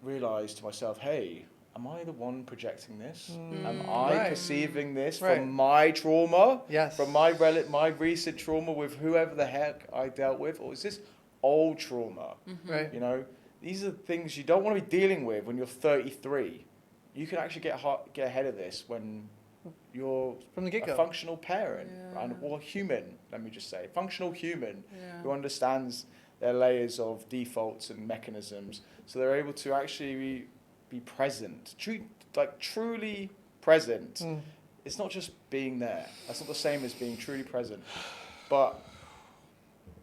realize to myself, hey, am I the one projecting this? Am I perceiving this from my trauma? Yes. From my recent trauma with whoever the heck I dealt with? Or is this old trauma? Right. You know, these are things you don't want to be dealing with when you're 33. You can actually get ahead of this when you're from the get-go. A functional parent or human, let me just say, functional human who understands their layers of defaults and mechanisms, so they're able to actually be present, truly present. It's not just being there. That's not the same as being truly present, but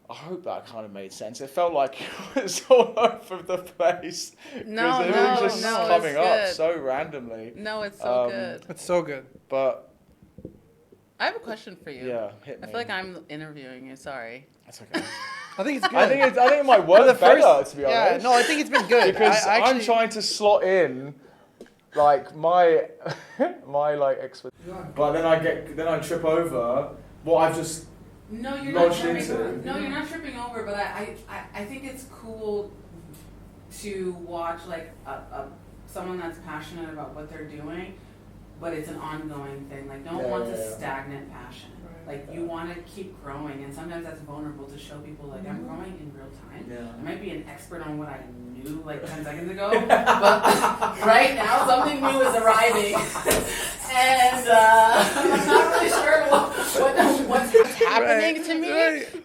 I hope that kind of made sense. It felt like it was all over the place. No, it was just coming up so randomly. No, it's so good. It's so good. But I have a question for you. Yeah, hit me. I feel like I'm interviewing you. Sorry. That's okay. I think it's good. I think it might work better, to be honest. No, I think it's been good. Because I'm trying to slot in like my like expertise. But then I trip over what I've just No, you're not lodged tripping. into. No, you're not tripping over. But I think it's cool to watch like someone that's passionate about what they're doing, but it's an ongoing thing. Like don't want a stagnant passion. Like you want to keep growing, and sometimes that's vulnerable to show people like I'm growing in real time. Yeah. I might be an expert on what I knew like 10 seconds ago, but right now something new is arriving, and I'm not really sure what's happening to me. Right.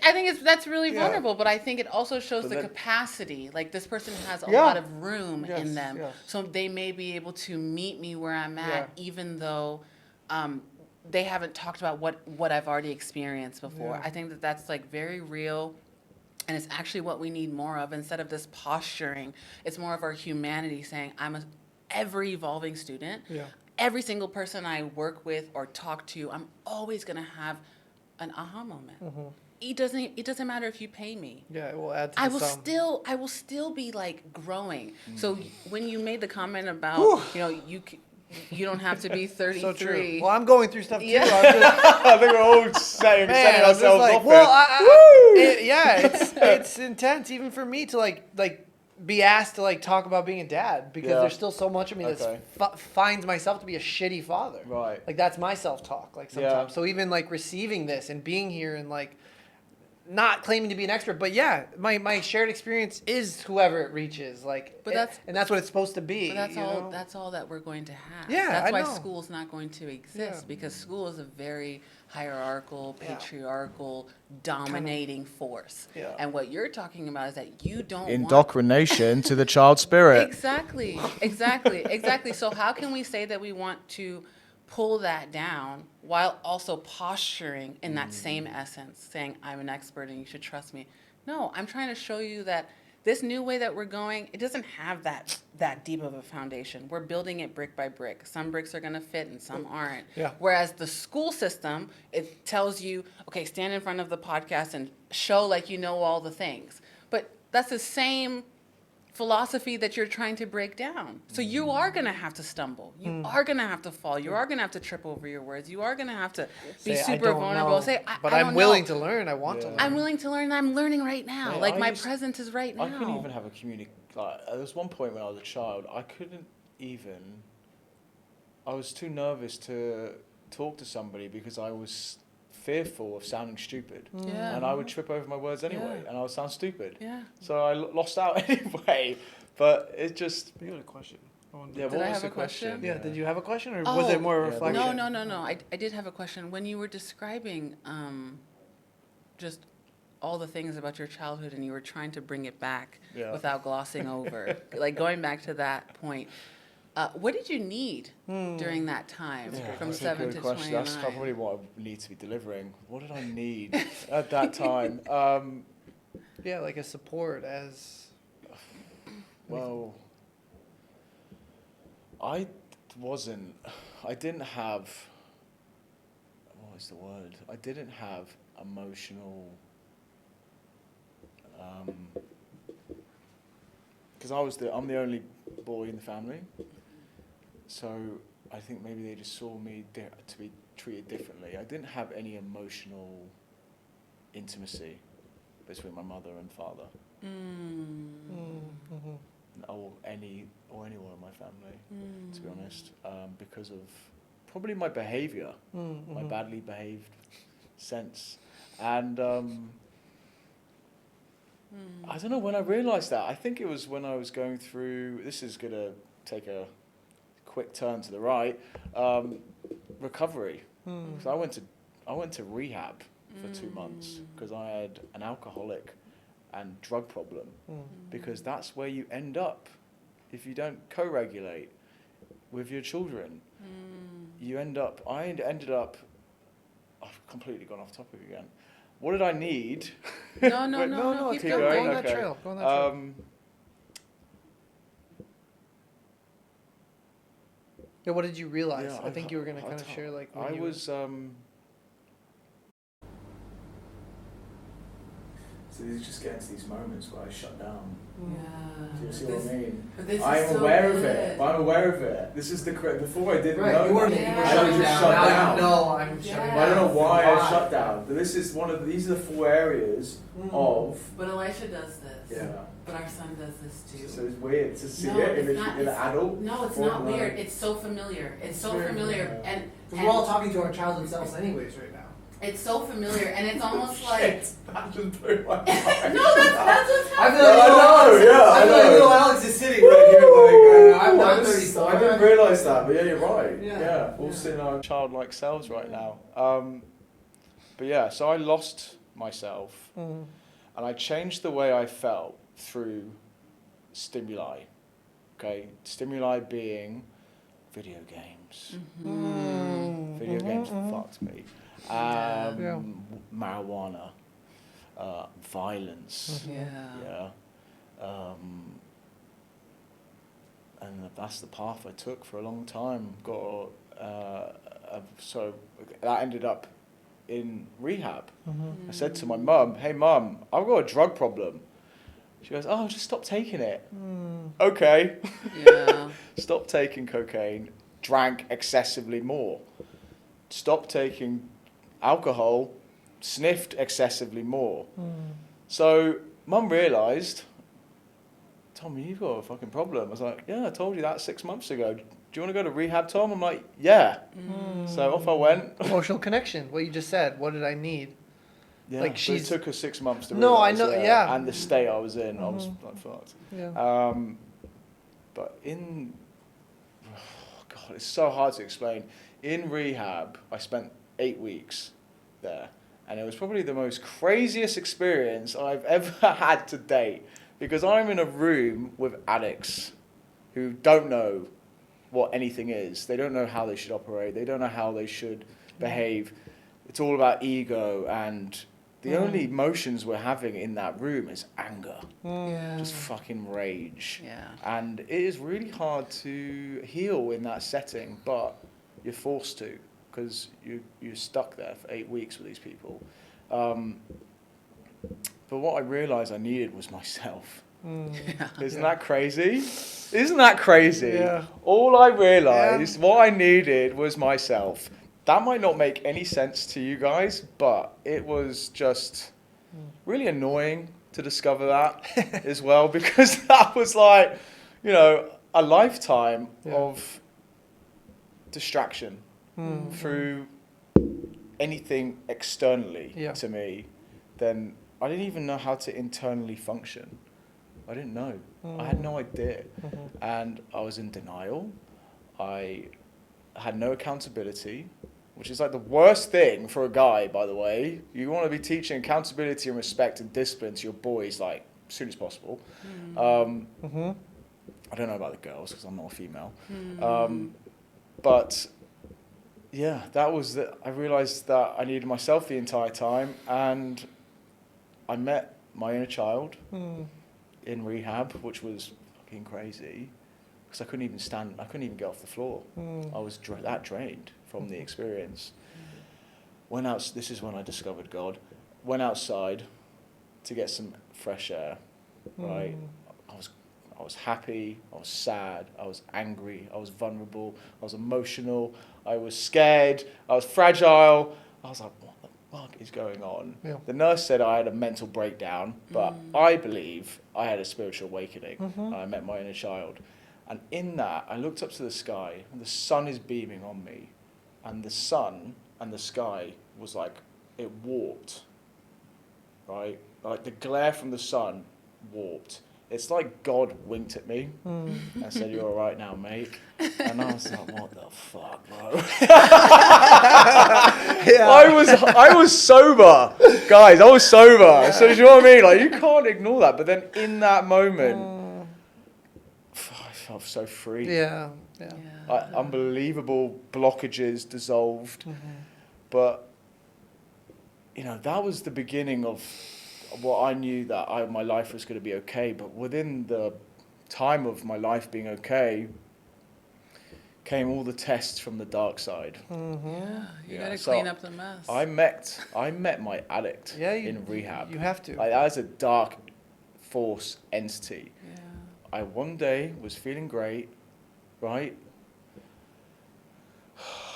I think that's really Yeah. vulnerable, but I think it also shows But the then- capacity. Like this person has a Yeah. lot of room Yes, in them, yes. so they may be able to meet me where I'm at, Yeah. even though they haven't talked about what I've already experienced before. Yeah. I think that that's like very real. And it's actually what we need more of instead of this posturing. It's more of our humanity saying, I'm a ever evolving student. Yeah. Every single person I work with or talk to, I'm always going to have an aha moment. Mhm. It doesn't matter if you pay me. Yeah, it will add to I the will sum. still be like growing. So when you made the comment about, Whew. you don't have to be 33. So true. Well, I'm going through stuff too. Yeah. I'm just, I think we're all setting man, I'm just ourselves like, off well, here. yeah, it's intense even for me to like be asked to like talk about being a dad because Yeah. there's still so much of me Okay. that finds myself to be a shitty father. Right. Like that's my self-talk. Like sometimes. Yeah. So even like receiving this and being here and like not claiming to be an expert, but yeah, my shared experience is whoever it reaches. Like, But that's- and that's what it's supposed to be. But that's you all. know? That's all that we're going to have. Yeah, that's I why know. school's not going to exist Yeah. because school is a very hierarchical, Yeah. patriarchal, dominating force. Yeah. And what you're talking about is that you don't Indoctrination to the child spirit. Exactly. So how can we say that we want to pull that down while also posturing in that same essence, saying I'm an expert and you should trust me? No, I'm trying to show you that this new way that we're going, it doesn't have that deep of a foundation. We're building it brick by brick. Some bricks are going to fit and some aren't. Yeah. Whereas the school system, it tells you, okay, stand in front of the podcast and show like you know all the things. But that's the same philosophy that you're trying to break down. So you are going to have to stumble. You are going to have to fall. You are going to have to trip over your words. You are going to have to be Say, I super don't vulnerable. know, Say, but I I'm don't willing know. to learn. I want to Yeah. learn. I'm willing to learn, and I'm learning right now. Yeah, like I my used- presence is right now. I couldn't even have a there was one point when I was a child, I was too nervous to talk to somebody because I was fearful of sounding stupid. Yeah. And I would trip over my words anyway, Yeah. and I would sound stupid. Yeah. So I lost out anyway. But it just, You had a question. yeah, Did what I was have the a question? Yeah, did you have a question or was Oh. it more a Yeah, reflection? No. I did have a question. When you were describing just all the things about your childhood and you were trying to bring it back Yeah. without glossing over, like going back to that point, what did you need during that time from that's a 7 good to question. 29? That's probably what I need to be delivering. What did I need at that time? Yeah, like a support as. Well, I didn't have, what is the word? I didn't have emotional, because I'm the only boy in the family, so I think maybe they just saw me to be treated differently. I didn't have any emotional intimacy between my mother and father. Or anyone in my family, to be honest, because of probably my behaviour, my badly behaved sense, and I don't know when I realised that. I think it was when I was going through. This is gonna take a quick turn to the right. Recovery. So I went to rehab for 2 months because I had an alcoholic and drug problem, because that's where you end up if you don't co-regulate with your children. I ended up, I've completely gone off topic again. What did I need? No, keep keep going. going. Go on Okay. that trail. Go on that trail. Yeah, what did you realize? Yeah, I think you were going to I kind of don't- share like. I when you- was So you just get into these moments where I shut down. Yeah. Do you see what I mean? But this I'm is so aware of good. it. I'm aware of it. This is the correct. Before I didn't Right, know. you weren't that. you Yeah. were I shutting just down. shut Now down. you know I'm Yeah. shutting down. I don't know why I Why? shut down. But this is these are the 4 areas of. But Elisha does this. Yeah. But our son does this too. So it's weird to see No, it it's in not- an it's- adult. No, it's or not no. weird. It's so familiar. It's so Very familiar. familiar. And Because we're all talking to our childhood selves anyways right now. It's so familiar, and it's almost like Shit, that just blew my mind. no, that's what's I happening. feel like I little Alex, I know, feel like know. little Alex is sitting right here. Like, I'm Ooh, not I 30, just- so I didn't realise that, but yeah, you're right. Yeah. All Yeah. seeing our childlike selves right now. But yeah, so I lost myself, Mm. and I changed the way I felt through stimuli. Okay, stimuli being video games. Mm. Video games fucked me. Yeah. Marijuana, violence. Yeah. And that's the path I took for a long time. So that ended up in rehab. I said to my mum, "Hey mum, I've got a drug problem." She goes, "Oh, just stop taking it." Okay. Yeah. Stop taking cocaine, drank excessively more. Stopped taking alcohol, sniffed excessively more. So mum realised, "Tommy, you've got a fucking problem." I was like, "Yeah, I told you that 6 months ago. Do you want to go to rehab, Tom?" I'm like, "Yeah." So off I went. Emotional connection. What you just said. What did I need? Yeah, Like but she's- it took her 6 months to No, I realise, know, yeah. and the state I was in, I was like fucked. Yeah. But in, oh God, it's so hard to explain. In rehab, I spent 8 weeks there, and it was probably the most craziest experience I've ever had to date, because I'm in a room with addicts who don't know what anything is. They don't know how they should operate. They don't know how they should behave. It's all about ego, and the only emotions we're having in that room is anger, just fucking rage. Yeah. And it is really hard to heal in that setting, but you're forced to, because you're stuck there for 8 weeks with these people. But what I realised I needed was myself. Isn't that crazy? Isn't that crazy? Yeah. All I realised, what I needed was myself. That might not make any sense to you guys, but it was just really annoying to discover that as well, because that was like, you know, a lifetime of distraction through anything externally to me. Then I didn't even know how to internally function. I didn't know. I had no idea. And I was in denial. I had no accountability, which is like the worst thing for a guy, by the way. You want to be teaching accountability and respect and discipline to your boys like as soon as possible. I don't know about the girls because I'm not a female. But yeah, that was I realized that I needed myself the entire time, and I met my inner child in rehab, which was fucking crazy, because I couldn't even get off the floor. I was that drained from the experience. Went out. This is when I discovered God. Went outside to get some fresh air. Right. I was happy. I was sad. I was angry. I was vulnerable. I was emotional. I was scared. I was fragile. I was like, what the fuck is going on? Yeah. The nurse said I had a mental breakdown, but I believe I had a spiritual awakening. I met my inner child. And in that, I looked up to the sky, and the sun is beaming on me. And the sun and the sky was like, it warped. Right? Like the glare from the sun warped. It's like God winked at me and said, "You're all right now, mate." And I was like, "What the fuck, bro?" I was sober, guys. I was sober. So do you know what I mean? Like, you can't ignore that. But then in that moment, I felt so free. Yeah. Unbelievable blockages dissolved. But you know, that was the beginning of what I knew that my life was going to be okay. But within the time of my life being okay came all the tests from the dark side. You gotta So clean up the mess. I met my addict in rehab. You have to. Like, that is a dark force entity. Yeah. I one day was feeling great, right?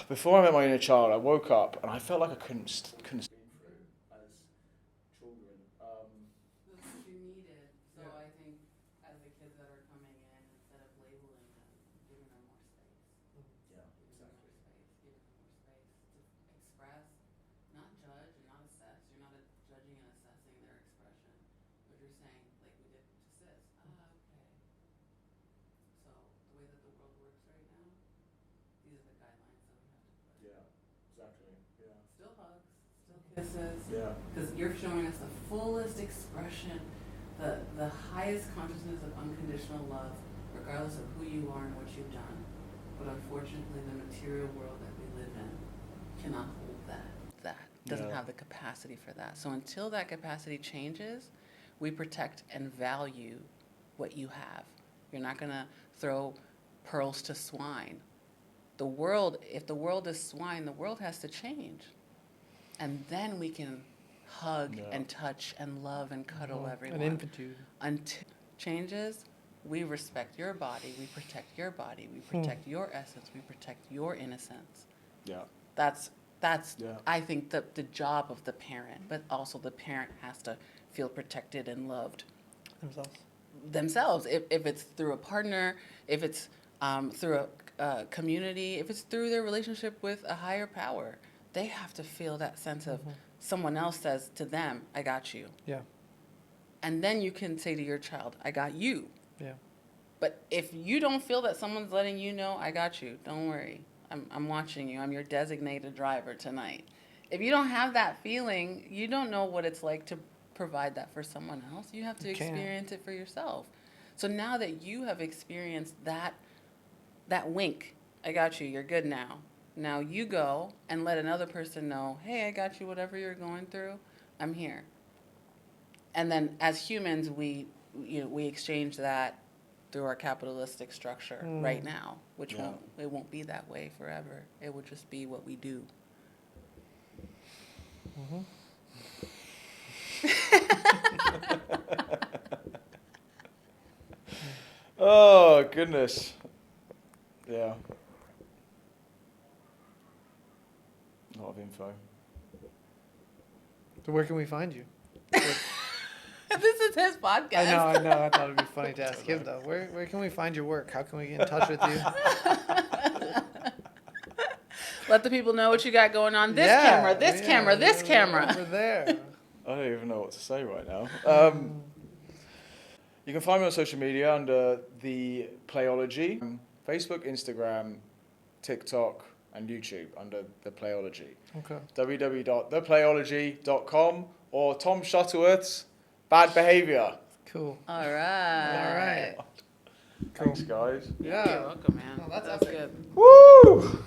Before I met my inner child, I woke up and I felt like I couldn't sleep through as children. That's what you needed. So I think as the kids that are coming in, instead of labeling them, giving them more space. Yeah, Giving them more space. Giving them more space to express, not judge, Yeah, exactly. Yeah. Still hugs, still kisses. Yeah. Because you're showing us the fullest expression, the highest consciousness of unconditional love, regardless of who you are and what you've done. But unfortunately, the material world that we live in cannot hold that. That doesn't have the capacity for that. So until that capacity changes, we protect and value what you have. You're not going to throw pearls to swine. The world, if the world is swine, the world has to change. And then we can hug and touch and love and cuddle everyone. An infinitude. Until changes, we respect your body, we protect your body, we protect your essence, we protect your innocence. Yeah. That's I think the job of the parent, but also the parent has to feel protected and loved themselves. If it's through a partner, if it's through a community, if it's through their relationship with a higher power, they have to feel that sense of someone else says to them, I got you. Yeah. And then you can say to your child, I got you. Yeah. But if you don't feel that someone's letting you know, I got you, don't worry. I'm watching you. I'm your designated driver tonight. If you don't have that feeling, you don't know what it's like to provide that for someone else. You have to experience it for yourself. So now that you have experienced that wink, I got you, you're good now. Now you go and let another person know, hey, I got you, whatever you're going through, I'm here. And then as humans, we exchange that through our capitalistic structure right now, which it won't be that way forever. It will just be what we do. Oh, goodness. Yeah. A lot of info. So where can we find you? This is his podcast. I know. I thought it'd be funny to ask him though. Where can we find your work? How can we get in touch with you? Let the people know what you got going on. This camera, this camera, this camera. Over there. I don't even know what to say right now. You can find me on social media under the Playology. Facebook, Instagram, TikTok, and YouTube under the Playology. Okay. www.theplayology.com or Tom Shuttleworth's Bad Behavior. Cool. All right. Cool. Thanks, guys. Yeah. You're welcome, man. Oh, that's That was epic. good. Woo!